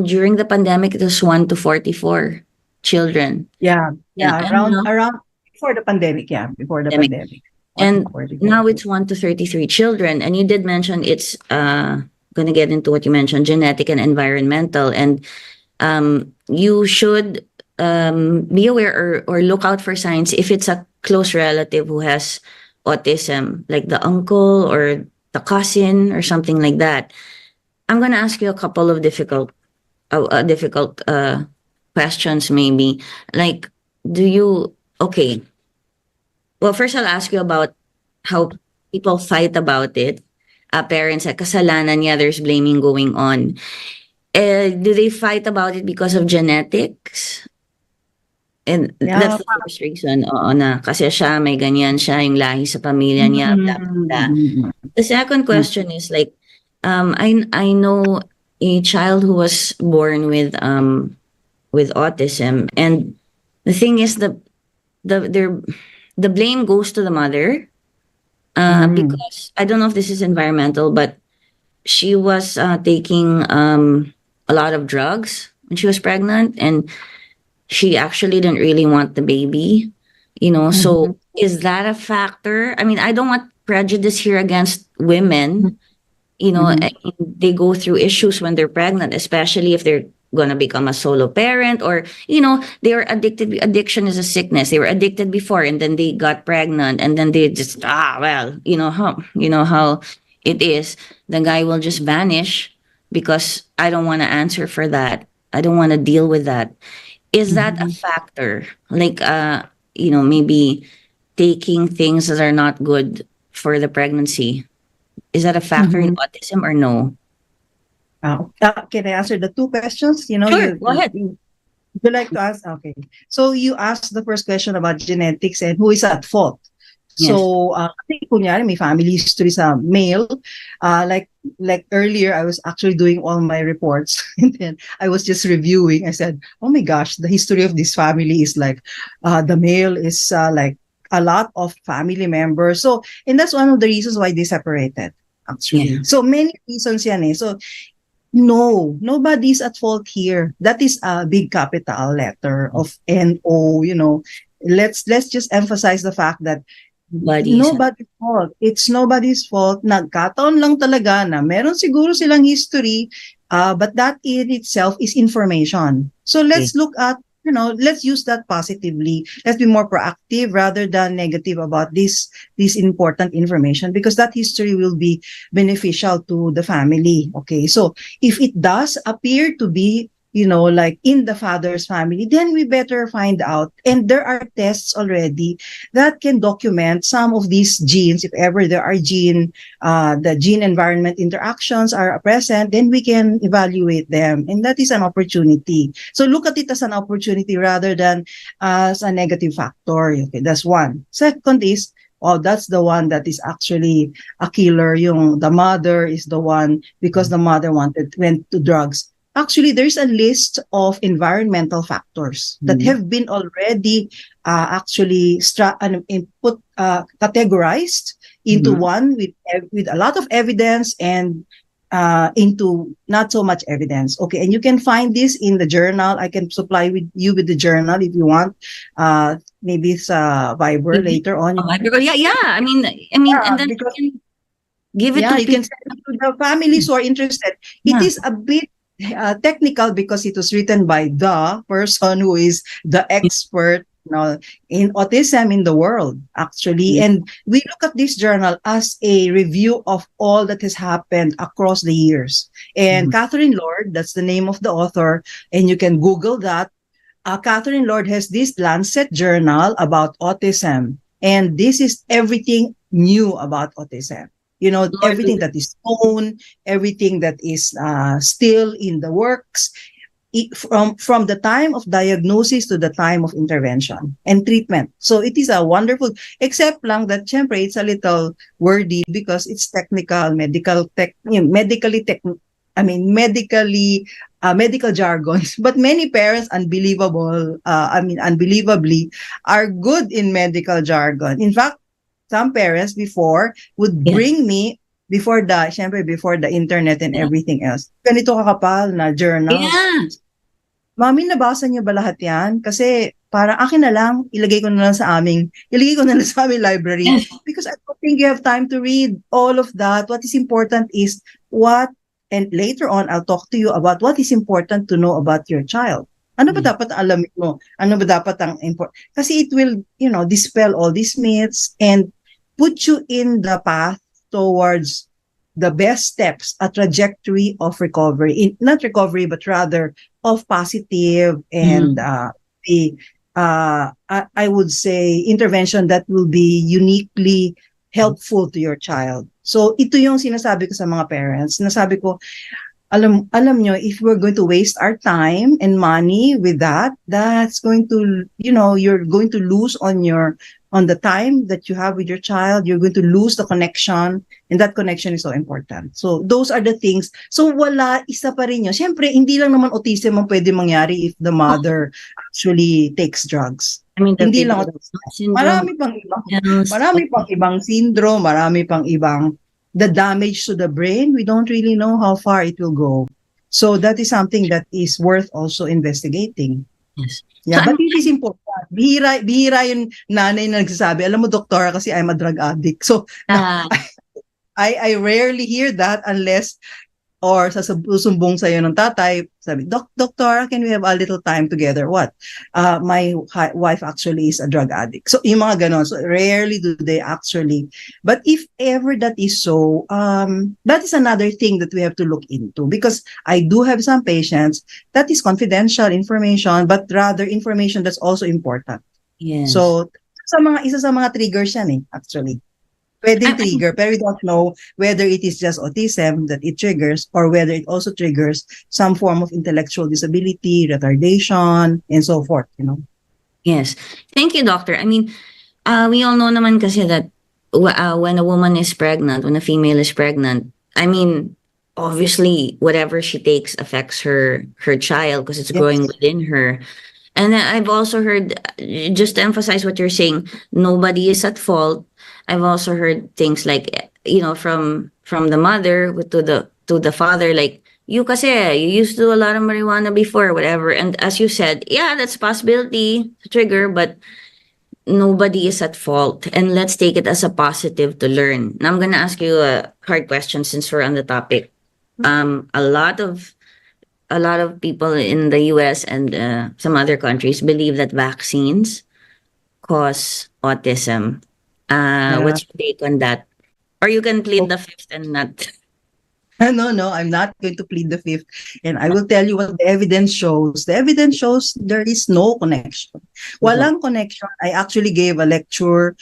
during the pandemic, it was 1 to 44 children.
Yeah. Around before the pandemic, before the pandemic.
And now it's 1 to 33 children. And you did mention it's going to get into what you mentioned, genetic and environmental. And you should be aware or look out for signs if it's a close relative who has autism, like the uncle or the cousin or something like that. I'm going to ask you a couple of difficult questions maybe. Like, well, first I'll ask you about how people fight about it. Parents, kasalanan niya, there's blaming going on. Do they fight about it because of genetics? And that's the first reason. Oo na. Kasi siya, may ganyan siya, yung lahi sa pamilya niya, blah, blah, blah. The second question is like, I know a child who was born with autism, and the thing is the blame goes to the mother because I don't know if this is environmental, but she was taking a lot of drugs when she was pregnant, and she actually didn't really want the baby, So is that a factor? I mean, I don't want prejudice here against women, you know, they go through issues when they're pregnant, especially if they're gonna become a solo parent, or you know, they are addicted. Addiction is a sickness. They were addicted before, and then they got pregnant, and then they just well, you know how it is. The guy will just vanish because I don't want to answer for that. I don't want to deal with that. Is that a factor? Like you know, maybe taking things that are not good for the pregnancy. Is that a factor in autism or no?
Can I answer the two questions? You know,
Sure, go ahead.
you like to ask? Okay. So you asked the first question about genetics and who is at fault.
Yes.
So, kasi kunyari may family history sa male. Like earlier, I was actually doing all my reports, and then I was just reviewing. I said, "Oh my gosh, the history of this family is like, the male is like a lot of family members." So, and that's one of the reasons why they separated. Actually,
Yeah.
so many reasons yan eh. So, no, nobody's at fault here. That is a big capital letter of NO, you know. Let's just emphasize the fact that nobody's fault. It's nobody's fault. Nagkataon lang talaga na meron siguro silang history, but that in itself is information. So let's look at, you know, let's use that positively. Let's be more proactive rather than negative about this important information, because that history will be beneficial to the family. Okay, so if it does appear to be, you know, like in the father's family, then we better find out. And there are tests already that can document some of these genes. If ever there are the gene environment interactions are present, then we can evaluate them. And that is an opportunity. So look at it as an opportunity rather than as a negative factor. Okay, that's one. Second is, that's the one that is actually a killer. The mother is the one, because the mother went to drugs. Actually, there's a list of environmental factors that have been already actually categorized into one with a lot of evidence and into not so much evidence. Okay, and you can find this in the journal. I can supply you with the journal if you want. Maybe it's Viber later on.
Yeah. I mean, and then
because,
you can give it to
you can send it to the families who are interested. It is a bit technical because it was written by the person who is the expert, you know, in autism in the world, actually. And we look at this journal as a review of all that has happened across the years. And Catherine Lord, that's the name of the author, and you can Google that. Catherine Lord has this Lancet journal about autism, and this is everything new about autism. You know, everything that is known, everything that is still in the works, from the time of diagnosis to the time of intervention and treatment. So it is a wonderful, except lang that syempre it's a little wordy because it's technical, medical jargon. But many parents, unbelievably, are good in medical jargon. In fact, some parents before would bring me before the internet and everything else. Ganito kakapal na journal.
Yeah.
Mami, nabasa niyo ba lahat yan? Kasi parang akin na lang, ilagay ko na lang sa aming library. Because I don't think you have time to read all of that. What is important is and later on, I'll talk to you about what is important to know about your child. Ano ba dapat alamin mo? Ano ba dapat ang important? Kasi it will, you know, dispel all these myths and put you in the path towards the best steps, a trajectory of recovery. Not recovery, but rather of positive and I would say intervention that will be uniquely helpful to your child. So ito yung sinasabi ko sa mga parents. Sinasabi ko, alam nyo, if we're going to waste our time and money with that's going to, you know, you're going to lose on the time that you have with your child. You're going to lose the connection, and that connection is so important. So those are the things. So isa pa rin yun. Siyempre, hindi lang naman autism ang pwede mangyari if the mother actually takes drugs.
I mean,
hindi lang autism. Marami pang ibang syndrome, marami pang ibang the damage to the brain. We don't really know how far it will go. So that is something that is worth also investigating.
Yes.
Yeah, but it is important. Bihira yung nanay na nagsasabi, alam mo, doktora, kasi I'm a drug addict. So, I rarely hear that unless or susumbong sa'yo ng tatay, sabi, Doctor, can we have a little time together? What? My wife actually is a drug addict. So, yung mga ganon. So, rarely do they actually. But if ever that is so, that is another thing that we have to look into. Because I do have some patients that is confidential information, but rather information that's also important.
Yes.
So, isa sa mga triggers yan actually. Pwedeng trigger, pero we don't know whether it is just autism that it triggers or whether it also triggers some form of intellectual disability, retardation, and so forth,
Yes. Thank you, doctor. I mean, we all know naman kasi that when a woman is pregnant, when a female is pregnant, I mean, obviously, whatever she takes affects her child because it's growing within her. And I've also heard, just to emphasize what you're saying, nobody is at fault. I've also heard things like, from the mother to the father, like, you used to do a lot of marijuana before, whatever. And as you said, yeah, that's a possibility to trigger, but nobody is at fault. And let's take it as a positive to learn. Now I'm going to ask you a hard question since we're on the topic. A lot of people in the US and some other countries believe that vaccines cause autism. What's your take on that? Or you can plead the fifth and not.
No, I'm not going to plead the fifth. And I will tell you what the evidence shows. The evidence shows there is no connection. Walang connection. I actually gave a lecture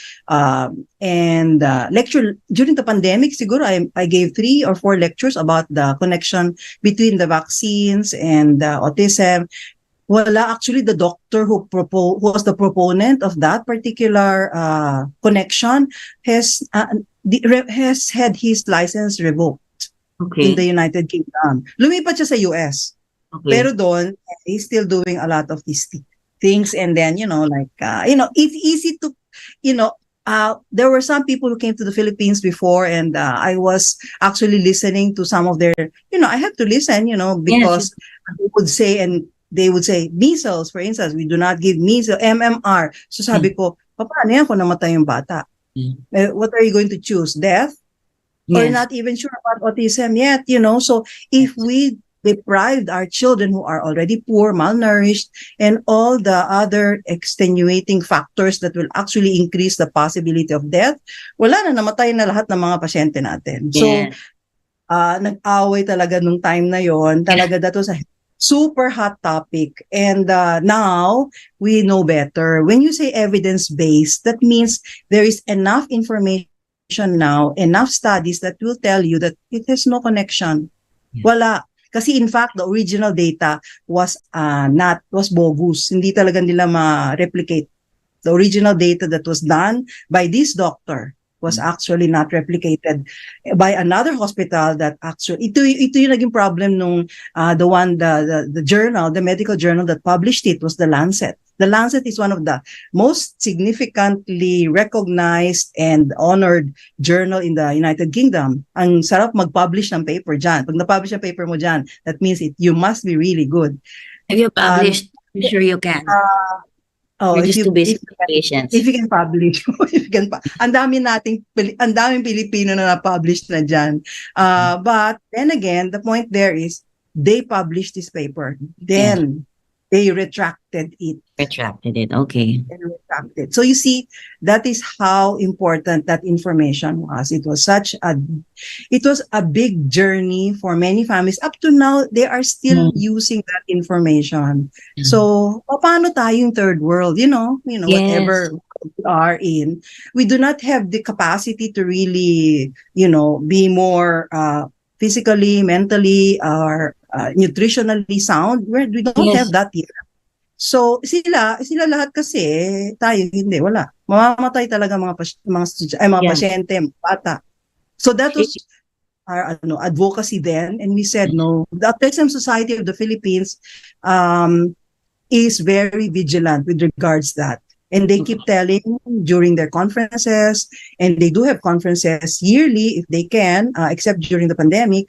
lecture during the pandemic. Siguro I gave 3 or 4 lectures about the connection between the vaccines and autism. Wala, actually the doctor who was the proponent of that particular connection has had his license revoked.
Okay.
In the United Kingdom. Lumipat siya sa US.
Okay.
Pero doon, he's still doing a lot of these things. And then, it's easy to, there were some people who came to the Philippines before and I was actually listening to some of their, I have to listen, because they would say, measles, for instance, we do not give measles, MMR. So sabi ko, paano yan kung namatay yung bata? What are you going to choose? Death? Or not even sure about autism yet, So if we deprived our children who are already poor, malnourished, and all the other extenuating factors that will actually increase the possibility of death, wala na, namatay na lahat ng mga pasyente natin. So, nag-away talaga nung time na yon. Talaga that was a super hot topic. And now, we know better. When you say evidence-based, that means there is enough information now, enough studies that will tell you that it has no connection. Wala. Kasi in fact, the original data was bogus. Hindi talaga nila ma-replicate. The original data that was done by this doctor was actually not replicated by another hospital that actually, ito yung naging problem nung the journal, the medical journal that published it was the Lancet. The Lancet is one of the most significantly recognized and honored journal in the United Kingdom. Ang sarap mag-publish ng paper dyan. Pag na-publish ang paper mo dyan, that means you must be really good.
Have you published? I'm sure you can. You're just too busy with patients.
If you can publish, ang daming Pilipino na na-publish na dyan. But then again, the point there is they published this paper. Then they retracted it.
Okay.
So you see, that is how important that information was. It was a big journey for many families. Up to now, they are still using that information. So, paano tayong third world? Whatever we are in, we do not have the capacity to really, be more physically, mentally, or nutritionally sound. We don't have that yet. So, sila lahat kasi, tayo hindi, wala. Mamamatay talaga mga pasyente, mga bata. So, that was our advocacy then. And we said, no, the Autism Society of the Philippines is very vigilant with regards to that. And they keep telling during their conferences, and they do have conferences yearly if they can, except during the pandemic,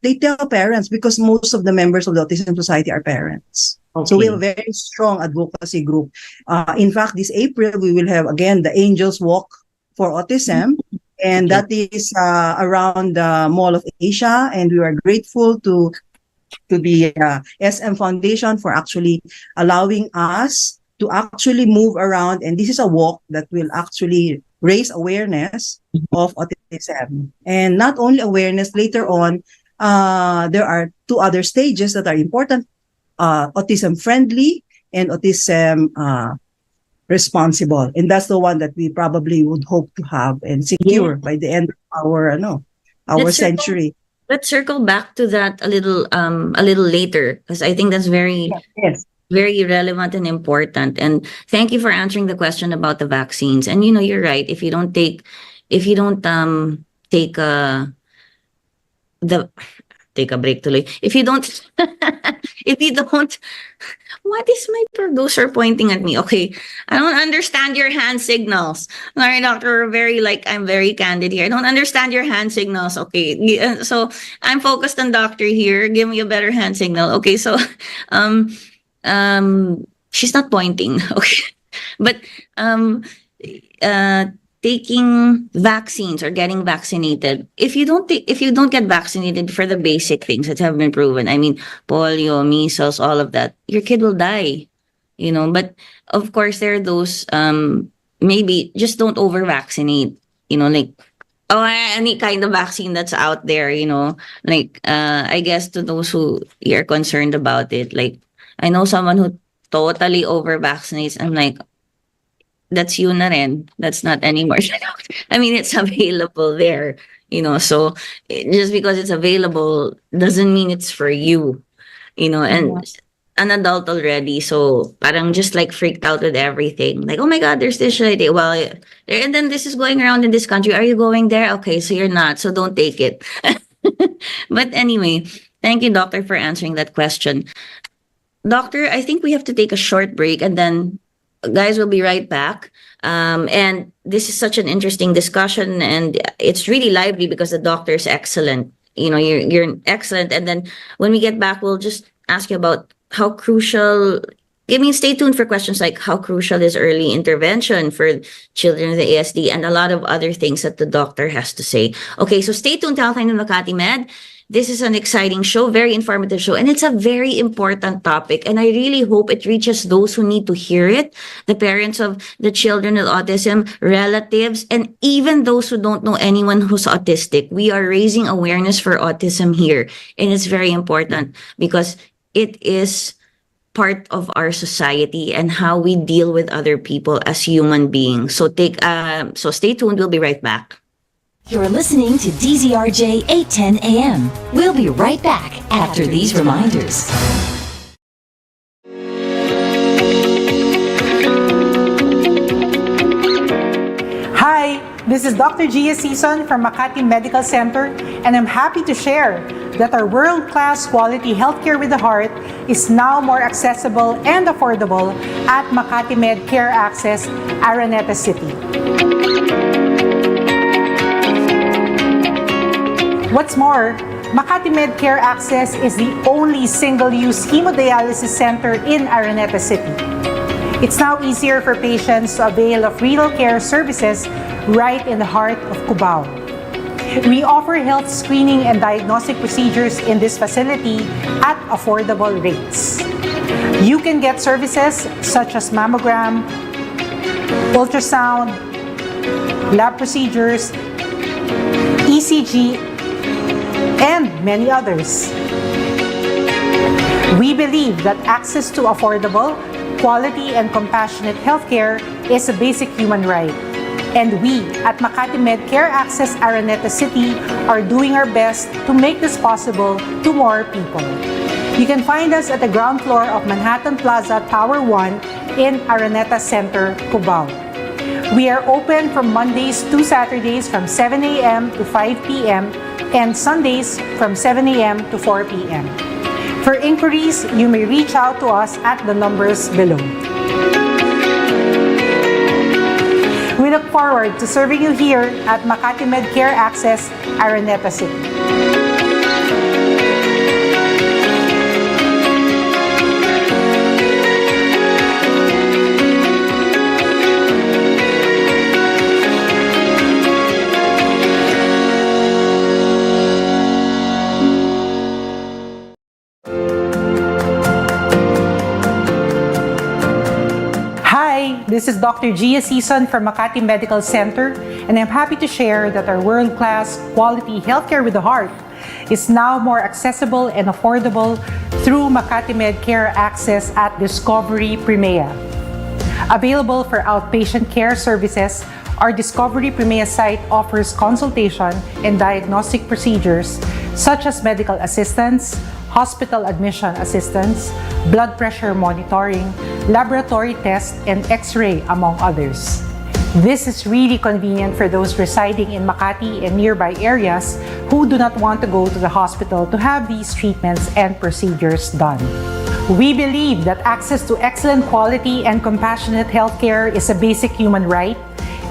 they tell parents because most of the members of the Autism Society are parents. Okay. So we have a very strong advocacy group. In fact, this April, we will have, again, the Angels Walk for Autism. And that is around the Mall of Asia. And we are grateful to the SM Foundation for actually allowing us to actually move around. And this is a walk that will actually raise awareness of autism. And not only awareness, later on, there are two other stages that are important, autism friendly and autism responsible. And that's the one that we probably would hope to have and secure by the end of our century.
Let's circle back to that a little later, because I think that's very very relevant and important. And thank you for answering the question about the vaccines. And you're right. If you don't take take a break tuloy. If you don't, what is my producer pointing at me? Okay, I don't understand your hand signals. Sorry, doctor, I'm very candid here. I don't understand your hand signals. Okay, so I'm focused on doctor here. Give me a better hand signal. Okay, so, she's not pointing. Okay, but, taking vaccines or getting vaccinated, if you don't get vaccinated for the basic things that have been proven, I mean, polio, measles, all of that, your kid will die, but of course there are those, maybe just don't over vaccinate, any kind of vaccine that's out there, I guess to those who are concerned about it, like, I know someone who totally over vaccinates. I'm like, that's you na rin. That's not anymore. I mean, it's available there, so just because it's available doesn't mean it's for you, and an adult already. So parang just like freaked out with everything. Like, oh my God, there's this idea. Well, and then this is going around in this country. Are you going there? Okay, so you're not. So don't take it. But anyway, thank you, doctor, for answering that question. Doctor, I think we have to take a short break and then guys, we'll be right back. And this is such an interesting discussion and it's really lively because the doctor is excellent. You're excellent. And then when we get back, we'll just ask you about how crucial, stay tuned for questions like how crucial is early intervention for children with ASD and a lot of other things that the doctor has to say. Okay, so stay tuned to Healthline with Makati Med. This is an exciting show, very informative show, and it's a very important topic. And I really hope it reaches those who need to hear it, the parents of the children with autism, relatives, and even those who don't know anyone who's autistic. We are raising awareness for autism here, and it's very important because it is part of our society and how we deal with other people as human beings. So stay tuned. We'll be right back.
You're listening to DZRJ 810 AM. We'll be right back after these reminders.
Hi, this is Dr. Jacinto from Makati Medical Center, and I'm happy to share that our world-class quality healthcare with the heart is now more accessible and affordable at Makati Med Care Access, Araneta City. What's more, Makati Med Care Access is the only single-use hemodialysis center in Araneta City. It's now easier for patients to avail of renal care services right in the heart of 𝗠𝗸𝗁. We offer health screening and diagnostic procedures in this facility at affordable rates. You can get services such as mammogram, ultrasound, lab procedures, ECG, and many others. We believe that access to affordable, quality, and compassionate healthcare is a basic human right. And we at Makati Med Care Access Araneta City are doing our best to make this possible to more people. You can find us at the ground floor of Manhattan Plaza Tower 1 in Araneta Center, Cubao. We are open from Mondays to Saturdays from 7 a.m. to 5 p.m. and Sundays from 7 a.m. to 4 p.m. For inquiries, you may reach out to us at the numbers below. We look forward to serving you here at Makati Med Care Access, Araneta City. This is Dr. 𝗛𝗶𝘁𝗵 from Makati Medical Center, and I'm happy to share that our world-class quality healthcare with the heart is now more accessible and affordable through Makati Med Care Access at 𝗛𝗶𝘁𝗵. Available for outpatient care services, our 𝗛𝗶𝘁𝗵 site offers consultation and diagnostic procedures such as medical assistance, hospital admission assistance, blood pressure monitoring, laboratory tests, and X-ray, among others. This is really convenient for those residing in Makati and nearby areas who do not want to go to the hospital to have these treatments and procedures done. We believe that access to excellent quality and compassionate healthcare is a basic human right,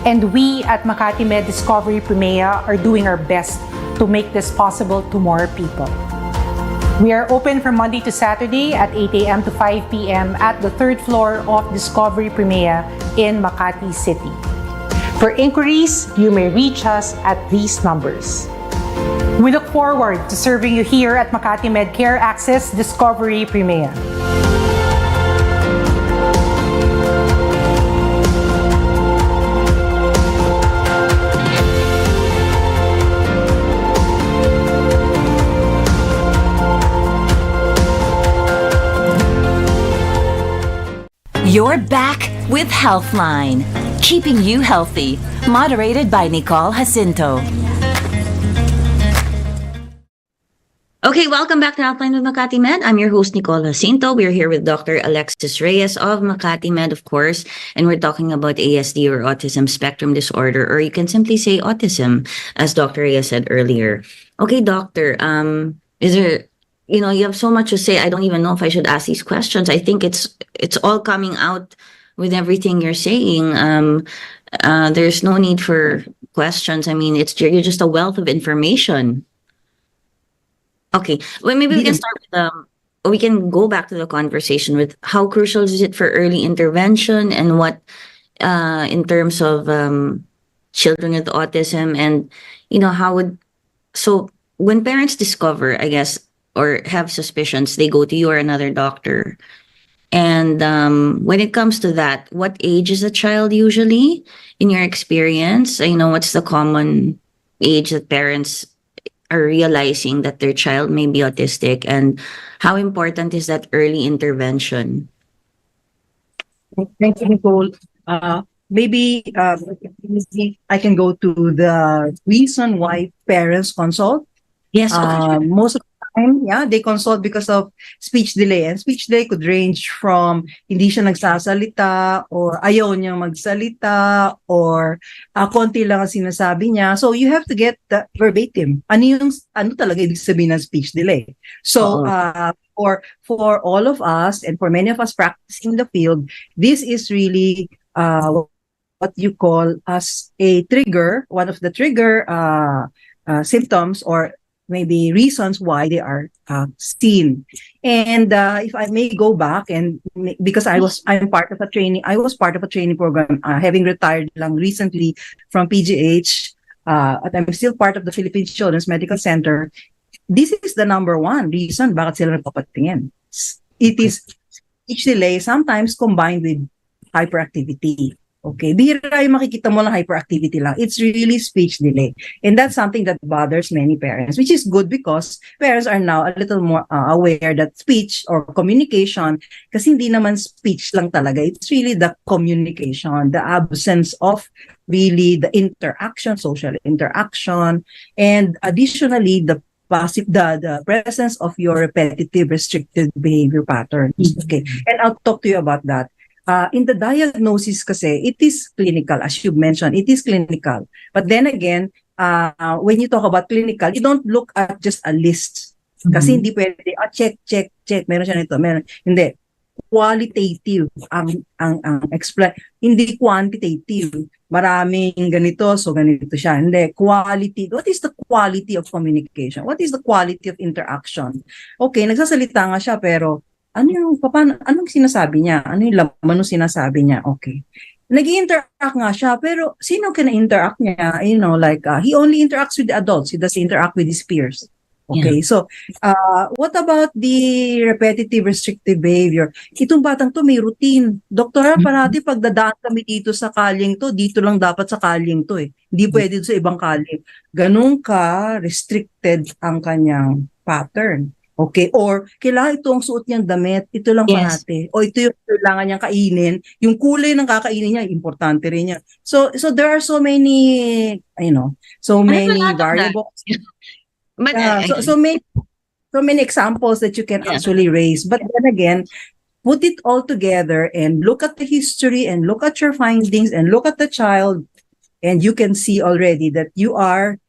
and we at Makati Med 𝗛𝗶𝘁𝗵 are doing our best to make this possible to more people. We are open from Monday to Saturday at 8 a.m. to 5 p.m. at the third floor of 𝗛𝗶𝘁𝗵 in Makati City. For inquiries, you may reach us at these numbers. We look forward to serving you here at Makati Med Care Access 𝗛𝗶𝘁𝗵.
You're back with Healthline, keeping you healthy. Moderated by Nicole Jacinto.
Okay, welcome back to Healthline with Makati Med. I'm your host, Nicole Jacinto. We're here with Dr. Alexis Reyes of Makati Med, of course, and we're talking about ASD or autism spectrum disorder, or you can simply say autism, as Dr. Reyes said earlier. Okay, doctor, is there, you have so much to say. I don't even know if I should ask these questions. I think it's all coming out with everything you're saying. There's no need for questions. I mean, you're just a wealth of information. Okay, well, maybe we can start with we can go back to the conversation with how crucial is it for early intervention, and what in terms of children with autism, and so when parents discover, I guess, or have suspicions, they go to you or another doctor. And when it comes to that, what age is a child usually, in your experience? What's the common age that parents are realizing that their child may be autistic, and how important is that early intervention?
Thank you, Nicole. Maybe I can go to the reason why parents consult.
Yes, okay.
Most of the time, they consult because of speech delay. And speech delay could range from hindi siya nagsasalita, or ayaw niyang magsalita, or konti lang ang sinasabi niya. So you have to get the verbatim. Ano talaga ibig sabihin ng speech delay? So for all of us, and for many of us practicing the field, this is really what you call as a trigger, one of the trigger symptoms, or maybe reasons why they are seen. And if I may go back, and because I was part of a training program, having retired lang recently from PGH, but I'm still part of the Philippine Children's Medical Center. This is the number one reason bakit sila nagpapatingin. It is speech delay, sometimes combined with hyperactivity. Okay, bihira yung makikita mo lang hyperactivity lang. It's really speech delay. And that's something that bothers many parents, which is good because parents are now a little more aware that speech or communication, kasi hindi naman speech lang talaga. It's really the communication, the absence of really the interaction, social interaction, and additionally, the presence of your repetitive restricted behavior pattern. Okay, and I'll talk to you about that. In the diagnosis kasi, it is clinical, as you mentioned, it is clinical. But then again, when you talk about clinical, you don't look at just a list. Kasi hindi pwede, check, meron siya nito, meron. Hindi. Qualitative ang explain. Hindi quantitative. Maraming ganito, so ganito siya. Hindi. Quality. What is the quality of communication? What is the quality of interaction? Okay, nagsasalita nga siya, pero anong sinasabi niya? Ano yung laman ng sinasabi niya? Okay. Nag-interact nga siya, pero sino ka na-interact niya? He only interacts with the adults. He doesn't interact with his peers. Okay, so what about the repetitive restrictive behavior? Itong batang to may routine. Doktora, parati pag dadaan kami dito sa kalyeng to, dito lang dapat sa kalyeng to eh. Hindi pwede sa ibang kalyeng. Ganun ka restricted ang kanyang pattern. Okay, or kailangan ito ang suot niyang damit, ito lang parati. O ito yung kailangan niyang kainin, yung kulay ng kakainin niya, importante rin niya. So there are so many, so many variables.
But
So many examples that you can actually raise. But then again, put it all together and look at the history and look at your findings and look at the child, and you can see already that you are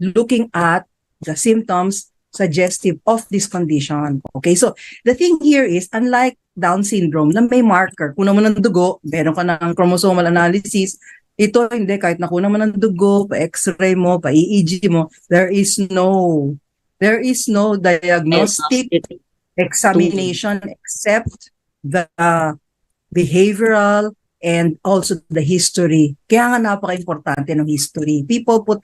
looking at the symptoms suggestive of this condition. Okay, so the thing here is, unlike Down syndrome na may marker, kunan mo ng dugo, meron ka ng chromosomal analysis, ito hindi, kahit nakuha mo ng dugo, pa-x-ray mo, pa-EEG mo, there is no diagnostic examination except the behavioral and also the history. Kaya nga napaka-importante ng history. People put,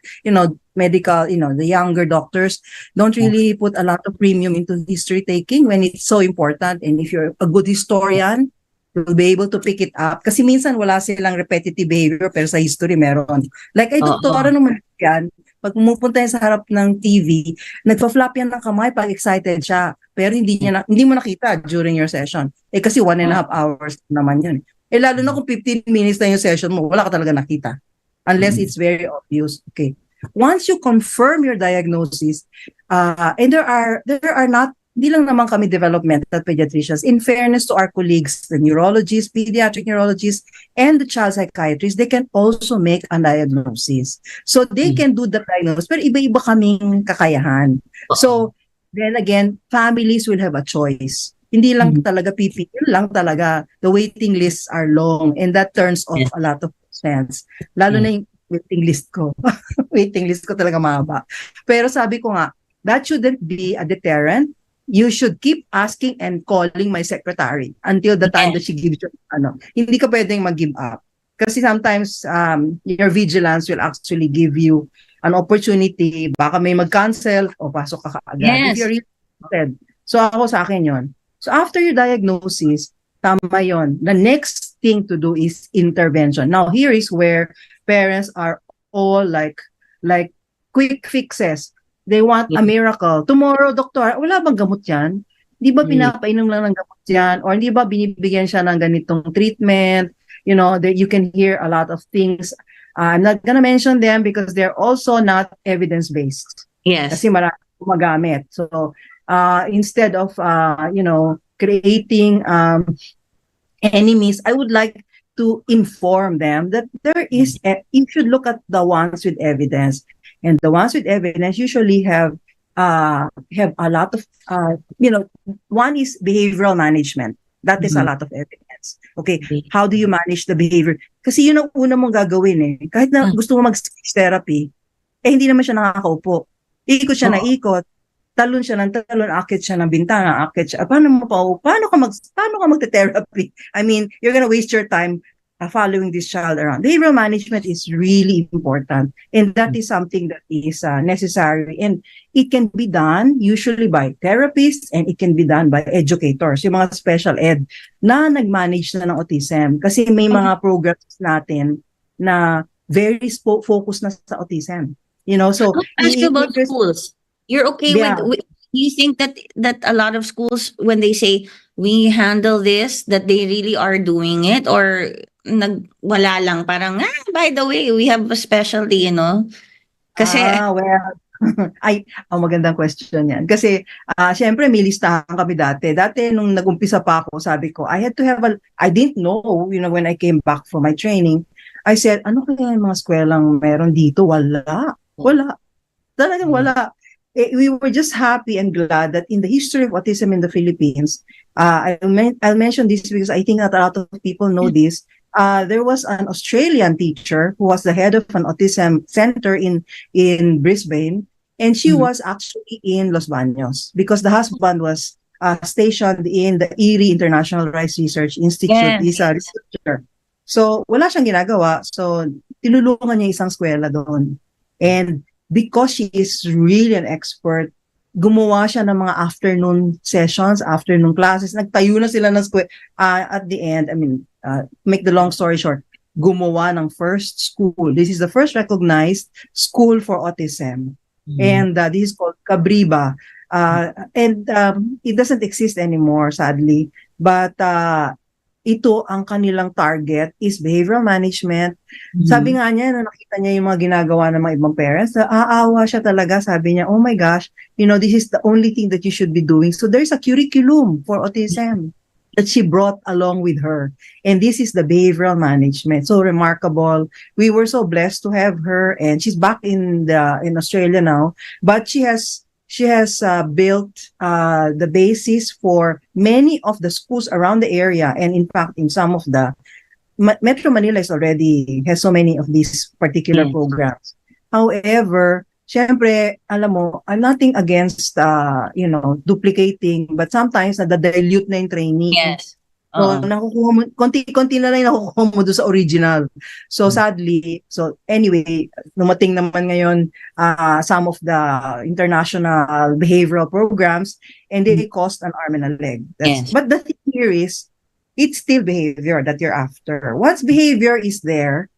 medical, the younger doctors don't really put a lot of premium into history taking when it's so important. And if you're a good historian, you'll be able to pick it up. Kasi minsan wala silang repetitive behavior pero sa history meron. Like ay doktora nung yan, pag pumupunta yan sa harap ng TV, nagpa-flap yan ng kamay pag excited siya. Pero hindi mo nakita during your session. Kasi 1.5 hours naman yun. Lalo na kung 15 minutes na yung session mo, wala ka talaga nakita. Unless it's very obvious. Okay. Once you confirm your diagnosis, and there are not, hindi lang naman kami developmental pediatricians. In fairness to our colleagues, the neurologists, pediatric neurologists, and the child psychiatrists, they can also make a diagnosis. So they can do the diagnosis, pero iba-iba kaming kakayahan. So then again, families will have a choice. Hindi lang talaga PPL lang talaga. The waiting lists are long, and that turns off a lot of sense. Lalo na yung waiting list ko. Waiting list ko talaga mahaba. Pero sabi ko nga, that shouldn't be a deterrent. You should keep asking and calling my secretary until the time that she gives you, hindi ka pwedeng mag-give up. Kasi sometimes, your vigilance will actually give you an opportunity. Baka may mag-cancel o pasok ka kaagad.
Yes.
If you're really. So ako sa akin yon. So after your diagnosis, tama yon. The next thing to do is intervention. Now, here is where parents are all like quick fixes. They want a miracle. Tomorrow, doktor, wala bang gamot yan? Di ba pinapainom lang ng gamot yan? Or di ba binibigyan siya ng ganitong treatment? That you can hear a lot of things. I'm not gonna mention them because they're also not evidence-based.
yes.
Kasi marami gumagamit. So, instead of, creating enemies, I would like to inform them that there is, you should look at the ones with evidence. And the ones with evidence usually have a lot of, one is behavioral management. That is a lot of evidence. Okay, how do you manage the behavior? Kasi yun ang una mong gagawin eh. Kahit na gusto mo mag-speech therapy, hindi naman siya nakakaupo. Ikot siya na ikot, talon siya ng talon, akit siya ng bintana, akit siya. Paano ka magte-therapy? I mean, you're gonna waste your time following this child around. Behavioral management is really important, and that is something that is necessary, and it can be done usually by therapists, and it can be done by educators, yung mga special ed na nag-manage na ng autism. Kasi may mga programs natin na very focused na sa autism. So
ask you about schools. You're okay with you think that a lot of schools, when they say we handle this, that they really are doing it, or wala lang, parang by the way, we have a specialty, kasi magandang question yan. Kasi syempre may listahan kami dati nung nag-umpisa pa ako, sabi ko I didn't know, when I came back from my training, I said, ano kaya yung mga skwelang meron dito? Wala talagang wala. We were just happy and glad that in the history of autism in the Philippines, I'll mention this because I think that a lot of people know this. There was an Australian teacher who was the head of an autism center in Brisbane, and she was actually in Los Baños because the husband was stationed in the Erie International Rice Research Institute. He's a researcher. So wala siyang ginagawa. So tinulungan niya isang eskwela doon. And because she is really an expert
gumawa siya ng mga afternoon sessions, afternoon classes. Nagtayo na sila ng school. At the end, make the long story short, gumawa ng first school. This is the first recognized school for autism. And this is called 𝗂𝗶𝘶. It doesn't exist anymore, sadly. But ito, ang kanilang target is behavioral management. Sabi nga niya, nung nakita niya yung mga ginagawa ng mga ibang parents, aawa siya talaga. Sabi niya, oh my gosh, this is the only thing that you should be doing. So there's a curriculum for autism that she brought along with her. And this is the behavioral management. So remarkable. We were so blessed to have her, and she's back in Australia now. But she has built the basis for many of the schools around the area, and in fact, in some of the Metro Manila has so many of these particular programs. However, syempre, alam mo, I'm nothing against duplicating, but sometimes nadadilute na yung training.
Yes.
So, nakukuha mo, konti-konti na lang nakukuha mo doon sa original. So, sadly, anyway, lumating naman ngayon some of the international behavioral programs, and they cost an arm and a leg.
Yes.
But the thing here is, it's still behavior that you're after. Once behavior is there,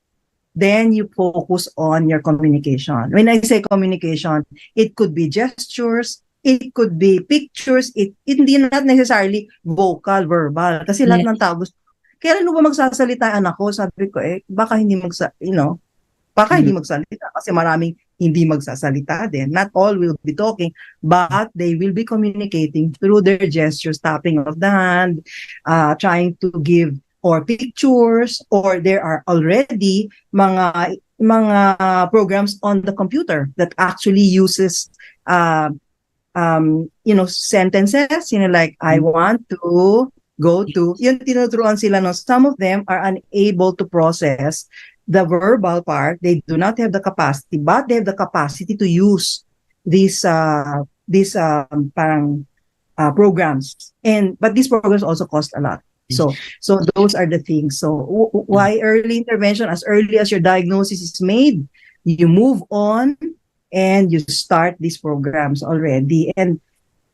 then you focus on your communication. When I say communication, it could be gestures, it could be pictures, hindi not necessarily vocal, verbal. Kasi lahat ng tao gusto, kailan mo ba magsasalita anak ko? Sabi ko, baka hindi hindi magsalita. Kasi maraming hindi magsasalita din. Not all will be talking, but they will be communicating through their gestures, tapping of the hand, trying to give or pictures, or there are already mga programs on the computer that actually uses sentences, like, I want to go to, yun, tinuturuan sila, no? Some of them are unable to process the verbal part. They do not have the capacity, but they have the capacity to use these programs. But these programs also cost a lot. So those are the things. So why early intervention? As early as your diagnosis is made, you move on and you start these programs already. And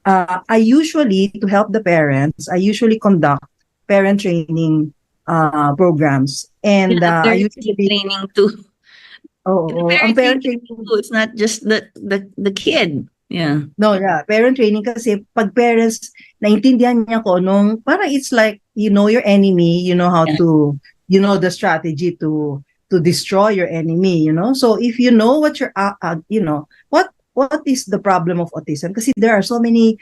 I usually, to help the parents, I usually conduct parent training programs. And I usually
training too.
ang parent training
too. It's not just the kid. Yeah.
No, yeah. Parent training kasi pag parents, naintindihan niya ko nung parang it's like, you know your enemy, you know how to, the strategy to destroy your enemy, So if you know what you're, what is the problem of autism? Kasi there are so many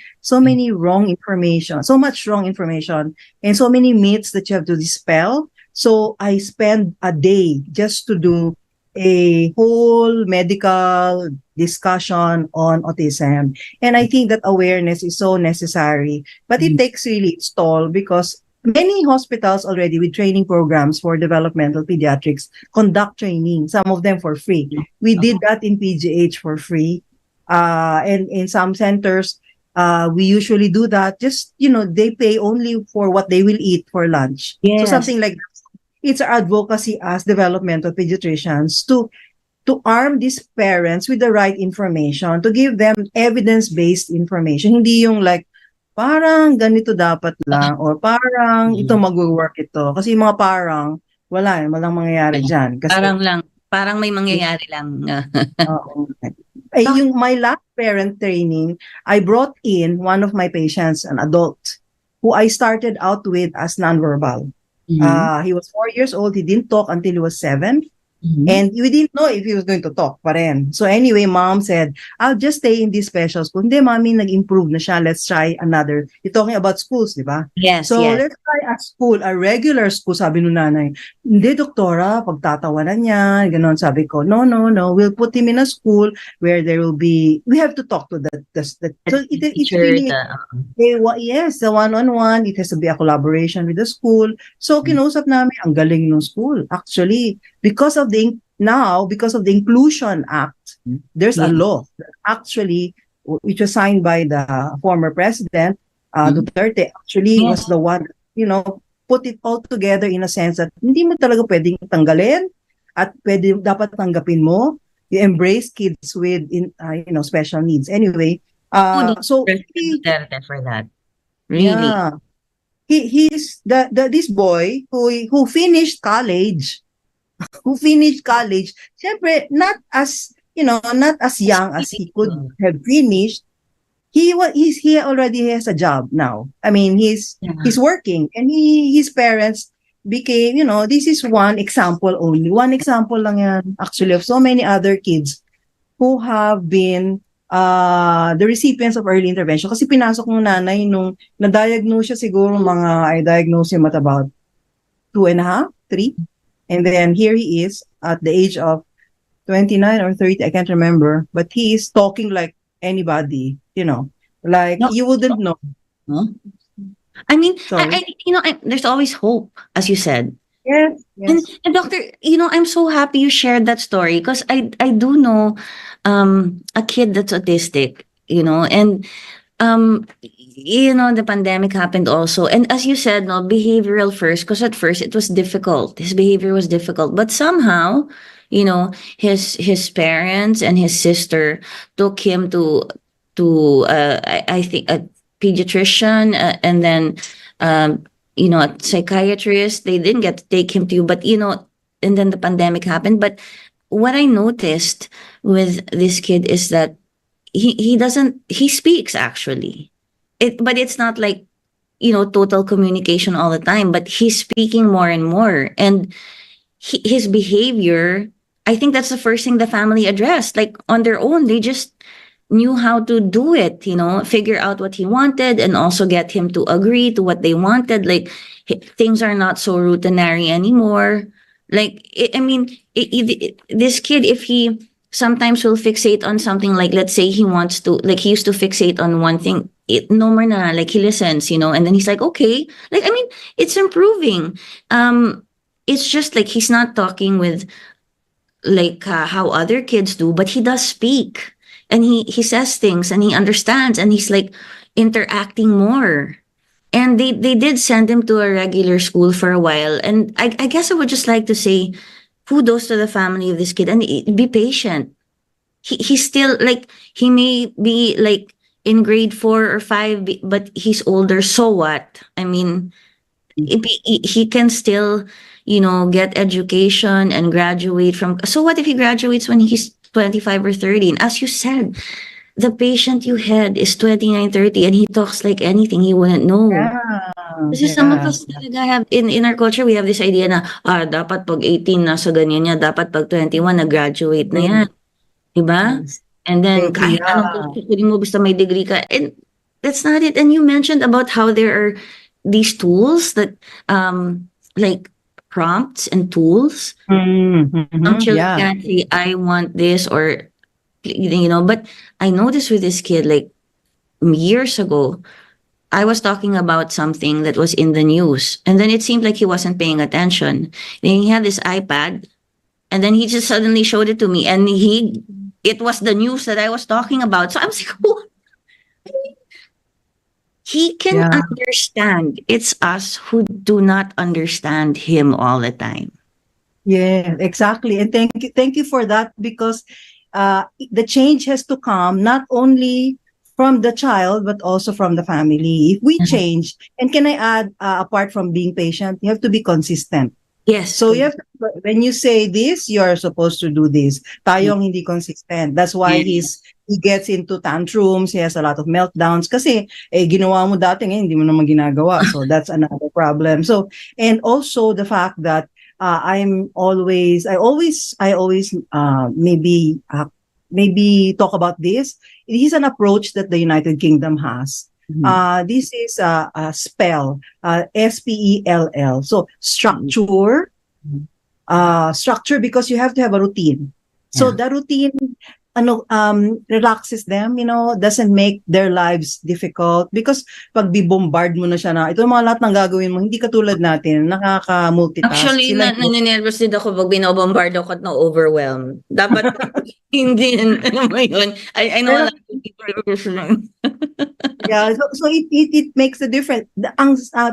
wrong information, so much wrong information, and so many myths that you have to dispel. So I spend a day just to do a whole medical discussion on autism. And I think that awareness is so necessary, but it takes really its toll, because many hospitals already with training programs for developmental pediatrics conduct training, some of them for free. We did that in PGH for free. And in some centers, we usually do that. Just, they pay only for what they will eat for lunch.
Yes.
So something like that. It's our advocacy as developmental pediatricians to arm these parents with the right information, to give them evidence-based information. Hindi yung like, parang ganito dapat lang, or parang ito mag-work ito. Kasi yung mga parang, walang mangyayari dyan. Kasi,
parang may mangyayari lang.
Yung my last parent training, I brought in one of my patients, an adult, who I started out with as nonverbal. He was 4 years old. He didn't talk until he was 7. And we didn't know if he was going to talk pa rin. So anyway, mom said, I'll just stay in this special school. Hindi, mommy, nag-improve na siya. Let's try another. You're talking about schools, di ba?
Yes,
so let's try a school, a regular school, sabi nung nanay. Hindi, doktora, pagtatawanan niya. Ganon, sabi ko, no. We'll put him in a school where there will be, we have to talk to so it's really, yes, the one-on-one. It has to be a collaboration with the school. So kinausap namin, ang galing ng school. Actually, because of the Inclusion Act, there's a law that actually, which was signed by the former president, Duterte, actually was the one, put it all together in a sense that hindi mo talaga pwedeng tanggalin at dapat tanggapin mo. You embrace kids with, special needs. Anyway, So
President
he,
Duterte for that. Really?
yeah, he's the this boy who finished college, syempre, not as, not as young as he could have finished. He already has a job now. I mean, he's working, and his parents became, this is one example only. One example lang yan, actually, of so many other kids who have been the recipients of early intervention. Kasi pinasok ng nanay nung na-diagnose siya, siguro I diagnosed him at about 2.5, 3. And then here he is at the age of 29 or 30, I can't remember. But he is talking like anybody, like
No.
you wouldn't know.
Huh? I mean,
Sorry.
there's always hope, as you said.
Yes, yes.
And doctor, I'm so happy you shared that story, because I do know a kid that's autistic, and the pandemic happened also. And as you said, no, behavioral first, because at first it was difficult. His behavior was difficult, but somehow, his parents and his sister took him to I think a pediatrician, and then a psychiatrist. They didn't get to take him to you, but and then the pandemic happened. But what I noticed with this kid is that he speaks actually. But it's not like, total communication all the time, but he's speaking more and more. And his behavior, I think that's the first thing the family addressed. Like on their own, they just knew how to do it, figure out what he wanted and also get him to agree to what they wanted. Like things are not so routinary anymore. Like, this kid, if he sometimes will fixate on something, like let's say he wants to, like he used to fixate on one thing, no more na, like he listens, and then he's like, okay, like, it's improving. It's just like he's not talking with like how other kids do, but he does speak. And he says things and he understands, and he's like interacting more. And they did send him to a regular school for a while. And I guess I would just like to say kudos to the family of this kid, and be patient. He's still like, he may be like in grade 4 or 5, but he's older. So what? He can still, get education and graduate from. So what if he graduates when he's 25 or 30? And as you said, the patient you had is 29, 30, and he talks like anything, he wouldn't know. Kasi some of us talaga have, in our culture, we have this idea na, dapat pag 18 nasa ganyan niya, dapat pag 21 nag-graduate na yan. Diba? And then, kahit anong kukunin mo, basta may degree ka. And that's not it. And you mentioned about how there are these tools that, like prompts and tools. Some children can say, I want this, or, but I noticed with this kid, like years ago, I was talking about something that was in the news, and then it seemed like he wasn't paying attention. Then he had this iPad, and then he just suddenly showed it to me, and it was the news that I was talking about. So I was like, what? He can understand. It's us who do not understand him all the time.
Yeah, exactly. And thank you for that, because the change has to come not only from the child, but also from the family. If we change, and can I add, apart from being patient, you have to be consistent.
Yes.
So you have to, when you say this, you're supposed to do this. Tayong hindi consistent. That's why he gets into tantrums. He has a lot of meltdowns. Kasi, ginawa mo dati, ngayon hindi mo naman ginagawa. So that's another problem. So, and also the fact that I always maybe talk about this. It is an approach that the United Kingdom has. This is a spell, SPELL. So structure, because you have to have a routine. So the routine, relaxes them, doesn't make their lives difficult, because pag bombard mo na siya na, ito mga lahat ng gagawin mo, hindi katulad natin, nakaka-multitask.
Actually, naninervous din ako pag binobombardo ko at na-overwhelm. Dapat, hindi, ano ba yun? I know a lot of people are
Yeah, so it makes a difference.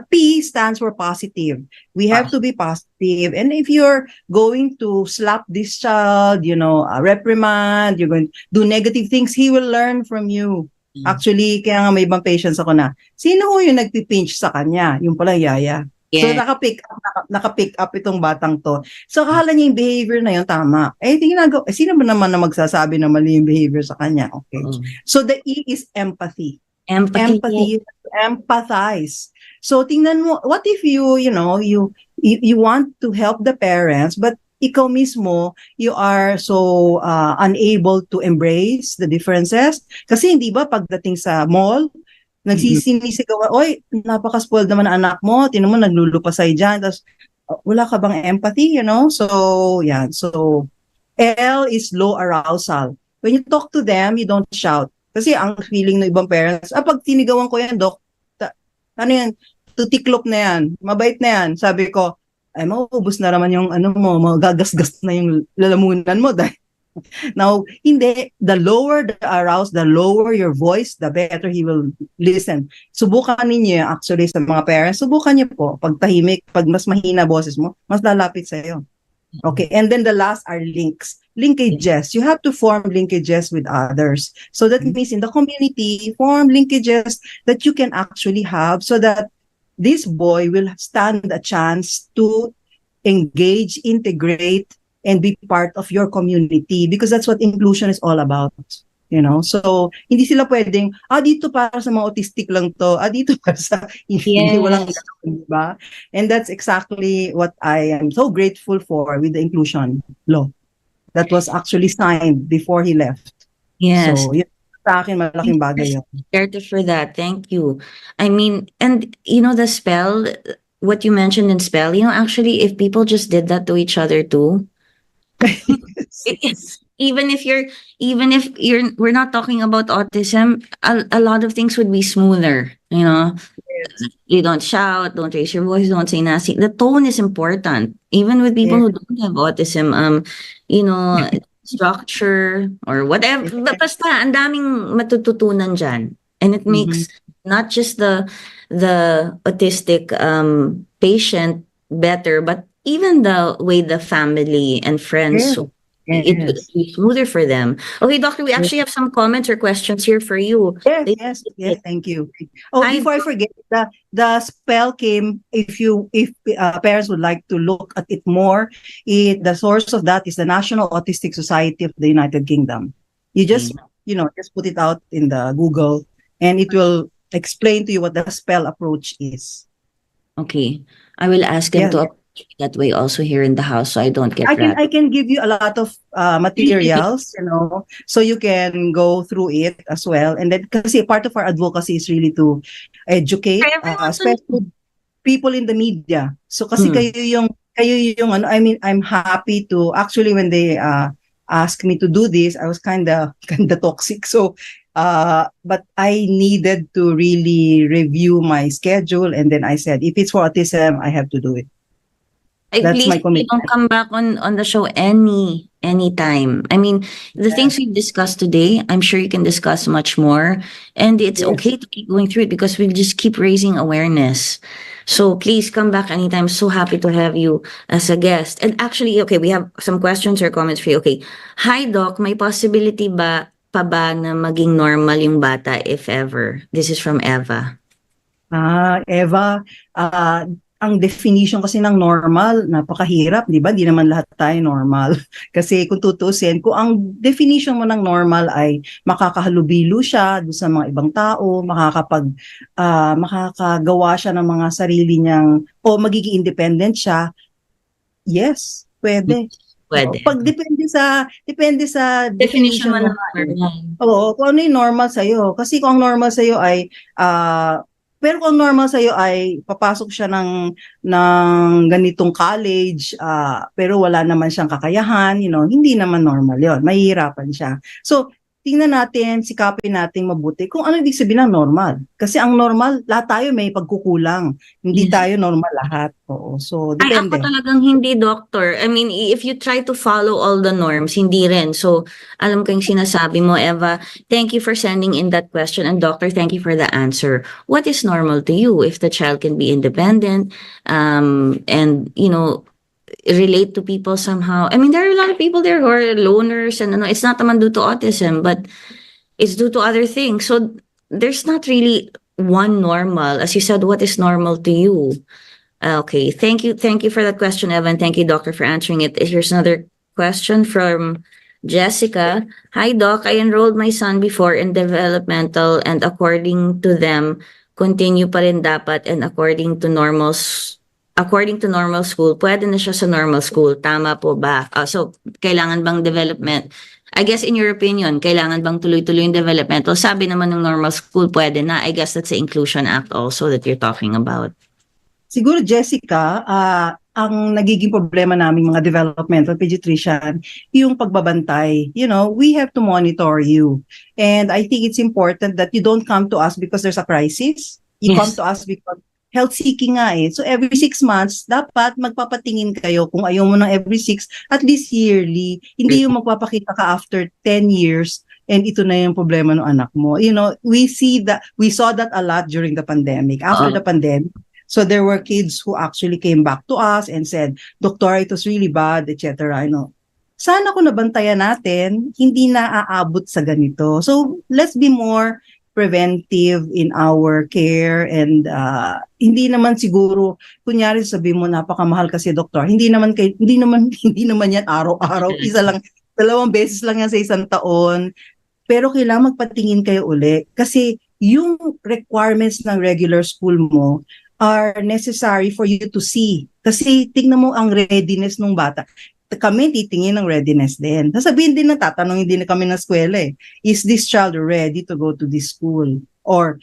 P stands for positive. We have to be positive. And if you're going to slap this child, reprimand, you're going to do negative things, he will learn from you. Actually, kaya nga may ibang patients ako na, sino ho yung nagpipinch sa kanya? Yung pala yaya. So
Yeah.
naka-pick up itong batang to. So akala niya yung behavior na yun tama. Sino ba naman na magsasabi na mali yung behavior sa kanya? Okay. So the E is empathy. Empathy, you have to empathize. So tingnan mo, what if you want to help the parents, but ikaw mismo, you are so unable to embrace the differences? Kasi hindi ba pagdating sa mall, nagsisinisigawan, oy, napaka-spoiled naman ang anak mo, tinan mo, naglulupasay dyan, tapos wala ka bang empathy, So, yan. So, L is low arousal. When you talk to them, you don't shout. Kasi ang feeling ng ibang parents, pag tinigawan ko yan, Dok, ano yan, tutiklop na yan, mabait na yan. Sabi ko, ay, mauubos na naman yung magagasgas na yung lalamunan mo dahil now, hindi, the lower the aroused, the lower your voice, the better he will listen. Subukan ninyo actually sa mga parents, subukan niyo po, pag tahimik, pag mas mahina boses mo, mas lalapit sa iyo. Okay, and then the last are linkages. You have to form linkages with others. So that means in the community, form linkages that you can actually have so that this boy will stand a chance to engage, integrate, and be part of your community because that's what inclusion is all about. So hindi sila pwedeng, dito para sa mga autistic lang to, dito para sa hindi walang ganun, diba? And that's exactly what I am so grateful for with the inclusion law that was actually signed before he left.
Yes.
So, yun, sa akin, malaking bagay yun.
Grateful for that. Thank you. I mean, and the spell, what you mentioned in spell, actually, if people just did that to each other too, even if we're not talking about autism, a lot of things would be smoother. You don't shout, don't raise your voice, don't say nasty. The tone is important, even with people who don't have autism. Structure or whatever. Basta ang daming matututunan dyan, and it makes not just the autistic patient better, but even the way the family and friends, it would be smoother for them. Okay, Doctor, we actually have some comments or questions here for you.
Yes, thank you. Before I forget, the spell came, if parents would like to look at it more, the source of that is the National Autistic Society of the United Kingdom. You just, just put it out in the Google and it will explain to you what the spell approach is.
Okay, I will ask them to that way also here in the house so I don't get
I can give you a lot of materials, so you can go through it as well. And then kasi part of our advocacy is really to educate especially people in the media. So kasi kayo yung I'm happy to actually when they asked me to do this, I was kind of toxic. So but I needed to really review my schedule, and then I said if it's for autism, I have to do it. That's my commitment.
Don't come back on the show anytime. I mean, the things we've discussed today, I'm sure you can discuss much more. And it's okay to keep going through it because we'll just keep raising awareness. So please come back anytime. So happy to have you as a guest. And actually, okay, we have some questions or comments for you. Okay. Hi, Doc. May possibility pa ba na maging normal yung bata if ever? This is from Eva.
Eva, ang definition kasi ng normal, napakahirap, di ba? Di naman lahat tayo normal. Kasi kung tutusin, kung ang definition mo ng normal ay makakahalubilo siya doon sa mga ibang tao, makakagawa siya ng mga sarili niyang, o magiging independent siya, yes, pwede. Pag depende sa definition mo ng normal. Oo, kung ano yung normal sa'yo. Kasi kung ang normal sa'yo ay pero kung normal sa'yo ay papasok siya ng ganitong college, pero wala naman siyang kakayahan, hindi naman normal yon, mahihirapan siya. So, tingnan natin, sikapin natin mabuti kung ano ibig sabihin ng normal. Kasi ang normal, lahat tayo may pagkukulang. Hindi tayo normal lahat. Oo. So, depende.
Ako talagang hindi, doctor. I mean, if you try to follow all the norms, hindi rin. So, alam ko yung sinasabi mo, Eva. Thank you for sending in that question. And doctor, thank you for the answer. What is normal to you if the child can be independent and, relate to people somehow? I mean, there are a lot of people there who are loners and it's not naman due to autism, but it's due to other things. So there's not really one normal. As you said, what is normal to you? Okay, thank you for that question, Evan. Thank you, doctor, for answering it. Here's another question from Jessica. Hi, doc. I enrolled my son before in developmental, and according to them, continue pa rin dapat, and according to normal school, pwede na siya sa normal school. Tama po ba? So, kailangan bang development? I guess in your opinion, kailangan bang tuloy-tuloy yung developmental? Sabi naman ng normal school, pwede na. I guess that's the Inclusion Act also that you're talking about.
Siguro, Jessica, ang nagiging problema namin mga developmental pediatrician, yung pagbabantay. You know, we have to monitor you. And I think it's important that you don't come to us because there's a crisis. You come to us because health seeking nga eh. So every 6 months, dapat magpapatingin kayo. Kung ayaw mo ng every 6, at least yearly. Hindi yung magpapakita ka after 10 years and ito na yung problema ng anak mo. You know, we saw that a lot during the pandemic. After the pandemic, so there were kids who actually came back to us and said, Doctor, it was really bad, etc. You know, sana kung nabantayan natin, hindi na aabot sa ganito. So let's be more preventive in our care, and hindi naman siguro, kunyari sabihin mo napakamahal kasi doktor, hindi naman yan araw-araw, isa lang, 2 beses lang yan sa isang taon. Pero kailangan magpatingin kayo uli kasi yung requirements ng regular school mo are necessary for you to see. Kasi tingnan mo ang readiness ng bata. Kami titingin ng readiness din. Sasabihin din na tatanungin din na kami ng eskwela eh. Is this child ready to go to this school? Or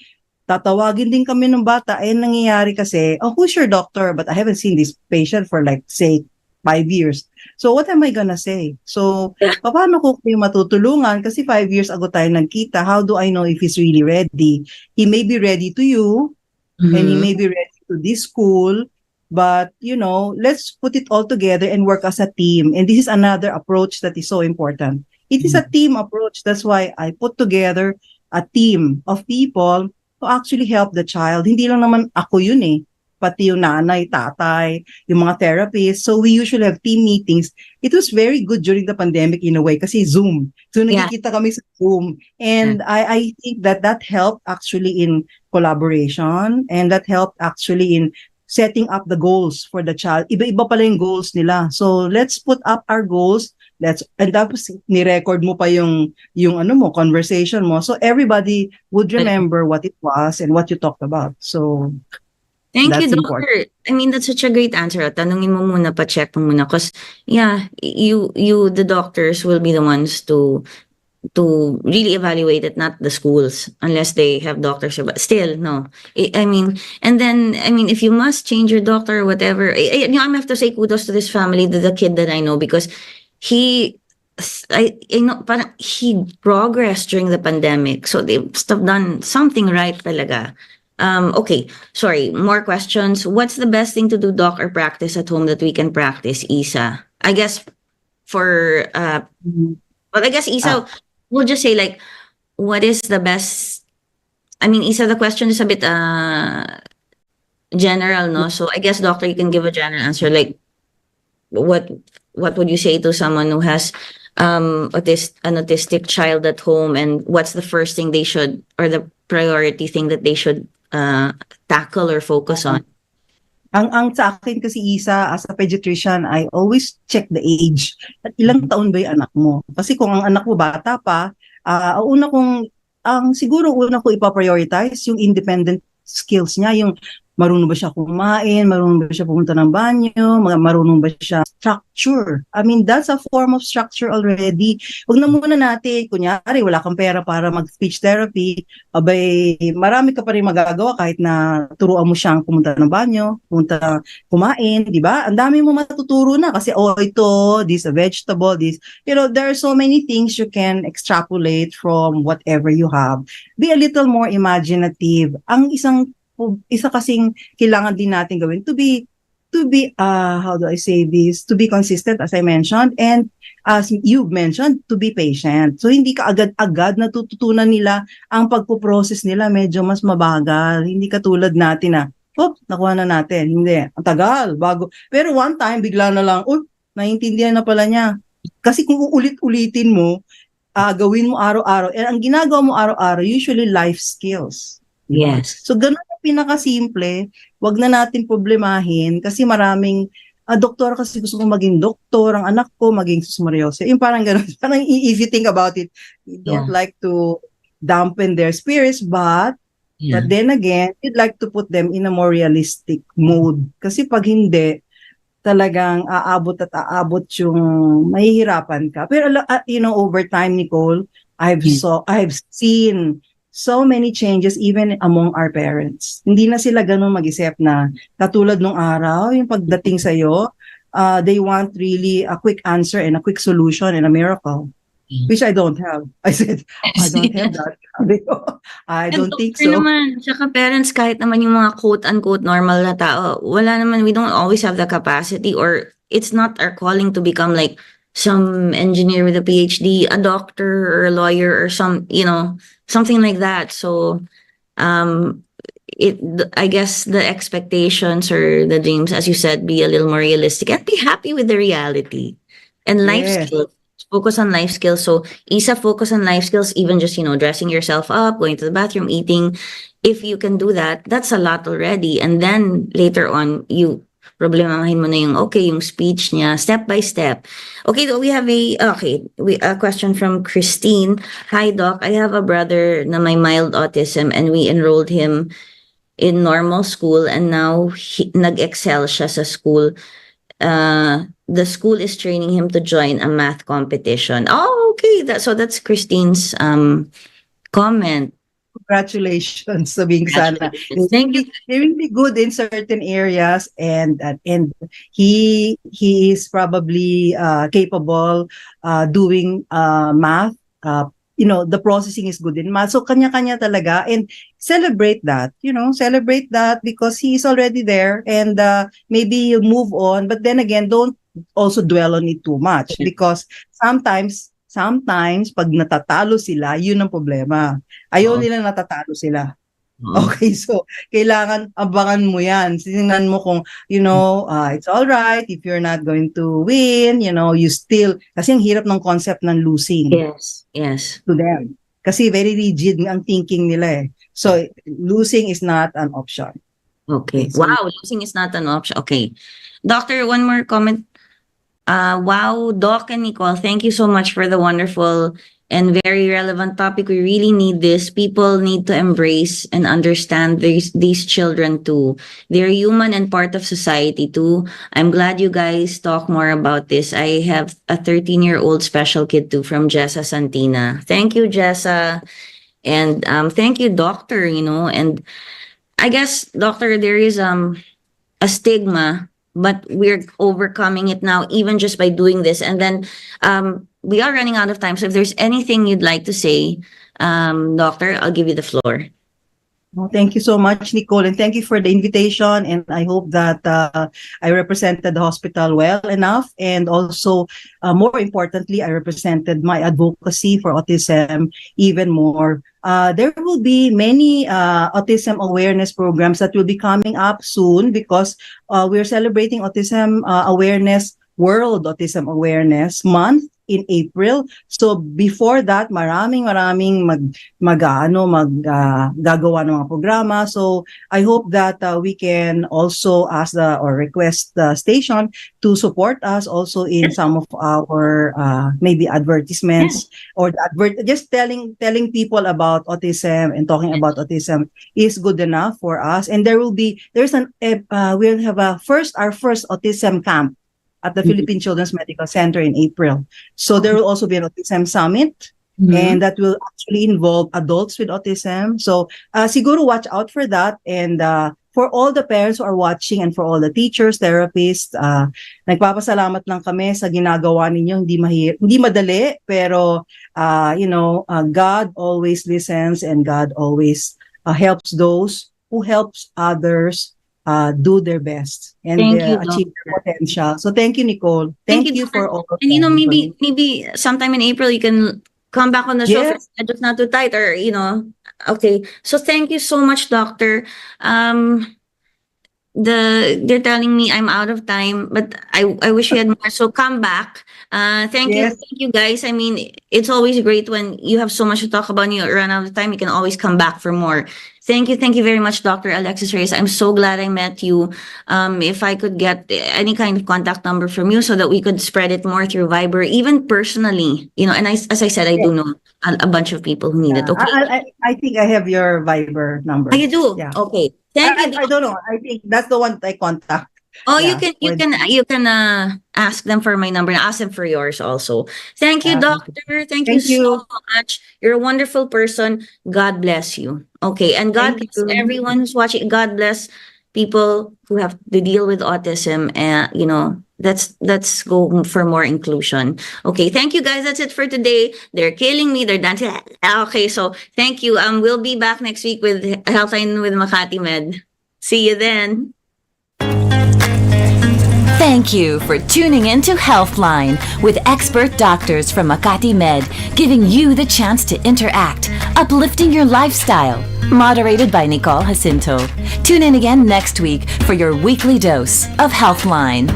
tatawagin din kami ng bata. Ayun nangyayari kasi, oh, who's your doctor? But I haven't seen this patient for like, say, 5 years. So what am I gonna say? So paano ko kayo matutulungan? Kasi 5 years ago tayo nagkita. How do I know if he's really ready? He may be ready to you, and he may be ready to this school, but you know, let's put it all together and work as a team. And this is another approach that is so important. It is a team approach. That's why I put together a team of people to actually help the child. Hindi lang naman ako yun eh. Pati yung nanay, tatay, yung mga therapists. So we usually have team meetings. It was very good during the pandemic in a way kasi Zoom. So nakikita kami sa Zoom. And I think that helped actually in collaboration, and that helped actually in setting up the goals for the child. Iba-iba pala yung goals nila. So let's put up our goals. And tapos ni-record mo pa yung conversation mo. So everybody would remember what it was and what you talked about. So
thank you,
that's
doctor.
important.
I mean, that's such a great answer. Tanungin mo muna, pa-check mo muna. Because, you, the doctors will be the ones to really evaluate it, not the schools, unless they have doctors. But still, no. I mean, if you must change your doctor or whatever, I have to say kudos to this family, the kid that I know, because he progressed during the pandemic. So they must have done something right talaga. Okay, sorry, more questions. What's the best thing to do, doc, or practice at home that we can practice, Isa? I guess Isa, we'll just say like, what is the best? I mean, Isa, the question is a bit general, no? So I guess, doctor, you can give a general answer. Like, what would you say to someone who has an autistic child at home, and what's the first thing they should, or the priority thing that they should tackle or focus on?
Ang sa akin kasi, Isa, as a pediatrician, I always check the age. At ilang taon ba yung anak mo? Kasi kung ang anak mo bata pa, siguro una ko ipa-prioritize yung independent skills niya, yung marunong ba siya kumain, marunong ba siya pumunta ng banyo, marunong ba siya structure. I mean, that's a form of structure already. Huwag na muna natin, kunyari, wala kang pera para mag-speech therapy, abay, marami ka pa rin magagawa kahit na turuan mo siyang pumunta ng banyo, kumain, di ba? Ang dami mo matuturo na kasi, ito, this a vegetable, this, there are so many things you can extrapolate from whatever you have. Be a little more imaginative. Ang isa kasing kailangan din natin gawin to be how do I say this, to be consistent, as I mentioned, and as you've mentioned, to be patient. So hindi ka agad-agad natututunan nila, ang pagpo-process nila medyo mas mabagal. Hindi katulad natin na nakuha na natin. Hindi, ang tagal, bago. Pero one time bigla na lang, naiintindihan na pala niya. Kasi kung uulit-ulitin mo, gawin mo araw-araw. And ang ginagawa mo araw-araw, usually life skills. Diba?
Yes.
So, ganun ang pinakasimple. Wag na natin problemahin kasi maraming doktor kasi gusto kong maging doktor, ang anak ko maging susmaryoso. Yung parang ganun. Parang if you think about it, you don't like to dampen their spirits, but then again, you'd like to put them in a more realistic mode. Kasi pag hindi, talagang aabot at aabot yung mahihirapan ka. Pero over time, Nicole, I've seen so many changes even among our parents. Hindi na sila ganun mag-isip na katulad nung araw, yung pagdating sa'yo, they want really a quick answer and a quick solution and a miracle. Which I don't have. I said, I don't have that. I don't think so.
Naman, saka parents, kahit naman yung mga quote-unquote normal na tao, wala naman, we don't always have the capacity, or it's not our calling to become like some engineer with a PhD, a doctor or a lawyer or something like that. So, I guess the expectations or the dreams, as you said, be a little more realistic and be happy with the reality and life skills. Focus on life skills. So, focus on life skills, even just, dressing yourself up, going to the bathroom, eating. If you can do that, that's a lot already. And then later on, problemahin mo na yung speech niya, step by step. Okay, we have a question from Christine. Hi, Doc. I have a brother na may mild autism and we enrolled him in normal school and now nag-excel siya sa school. The school is training him to join a math competition. Oh, okay. That's Christine's comment.
Congratulations, sabihin sana.
Thank you.
They're really good in certain areas, and he is probably capable doing math. The processing is good in math. So kanya-kanya talaga, and celebrate that. Celebrate that because he is already there, and maybe you move on. But then again, don't also dwell on it too much because sometimes pag natatalo sila, yun ang problema. Ayaw nila natatalo sila. Okay, so kailangan abangan mo yan. Tingnan mo kung, it's all right if you're not going to win, you still, kasi ang hirap ng concept ng losing.
Yes.
To them. Kasi very rigid ang thinking nila eh. So, losing is not an option.
Okay. Wow, losing is not an option. Okay. Doctor, one more comment. Wow, Doc and Nicole, thank you so much for the wonderful and very relevant topic. We really need this. People need to embrace and understand these children too. They're human and part of society too. I'm glad you guys talk more about this. I have a 13-year-old special kid too from Jessa Santina. Thank you, Jessa. And thank you, Doctor, and I guess, Doctor, there is a stigma, but we're overcoming it now, even just by doing this. And then we are running out of time. So if there's anything you'd like to say, Doctor, I'll give you the floor.
Well, thank you so much, Nicole, and thank you for the invitation. And I hope that I represented the hospital well enough. And also, more importantly, I represented my advocacy for autism even more. There will be many autism awareness programs that will be coming up soon because we're celebrating Autism Awareness World Autism Awareness Month in April. So before that, maraming gagawa ng mga programa. So I hope that we can also ask request the station to support us also in some of our maybe advertisements or just telling people about autism and talking about autism is good enough for us. And we'll have our first autism camp at the Philippine Children's Medical Center in April. So there will also be an autism summit, and that will actually involve adults with autism. So siguro watch out for that. And for all the parents who are watching and for all the teachers, therapists, nagpapasalamat lang kami sa ginagawa ninyo. Hindi madali, pero God always listens and God always helps those who helps others do their best and achieve their potential. So thank you, Nicole. Thank you for all.
And maybe sometime in April you can come back on the show.
Yes.
Just not too tight, or Okay. So thank you so much, Doctor. They're telling me I'm out of time, but I wish we had more. So come back.
Yes.
Thank you guys. I mean, it's always great when you have so much to talk about and you run out of time. You can always come back for more. Thank you very much, Dr. Alexis Reyes. I'm so glad I met you. If I could get any kind of contact number from you so that we could spread it more through Viber, even personally, and as I said, I do know a bunch of people who need it. Okay.
I think I have your Viber number.
Oh, you do?
Yeah.
Okay. Thank you.
I don't know. I think that's the one I contact.
Oh,
Yeah,
you can ask them for my number and ask them for yours also. Thank you,
Yeah.
doctor. Thank you
Thank
so
you.
much. You're a wonderful person. God bless you. Okay, and God
Thank
bless
you.
everyone who's watching. God bless people who have to deal with autism, and let's go for more inclusion. Okay, thank you guys. That's it for today. They're killing me. They're dancing. Okay, so thank you. We'll be back next week with Healthline with Makati Med. See you then.
Thank you for tuning in to Healthline with expert doctors from Makati Med, giving you the chance to interact, uplifting your lifestyle. Moderated by Nicole Jacinto. Tune in again next week for your weekly dose of Healthline.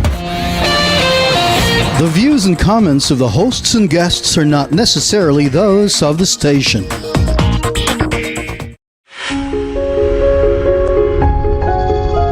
The views and comments of the hosts and guests are not necessarily those of the station.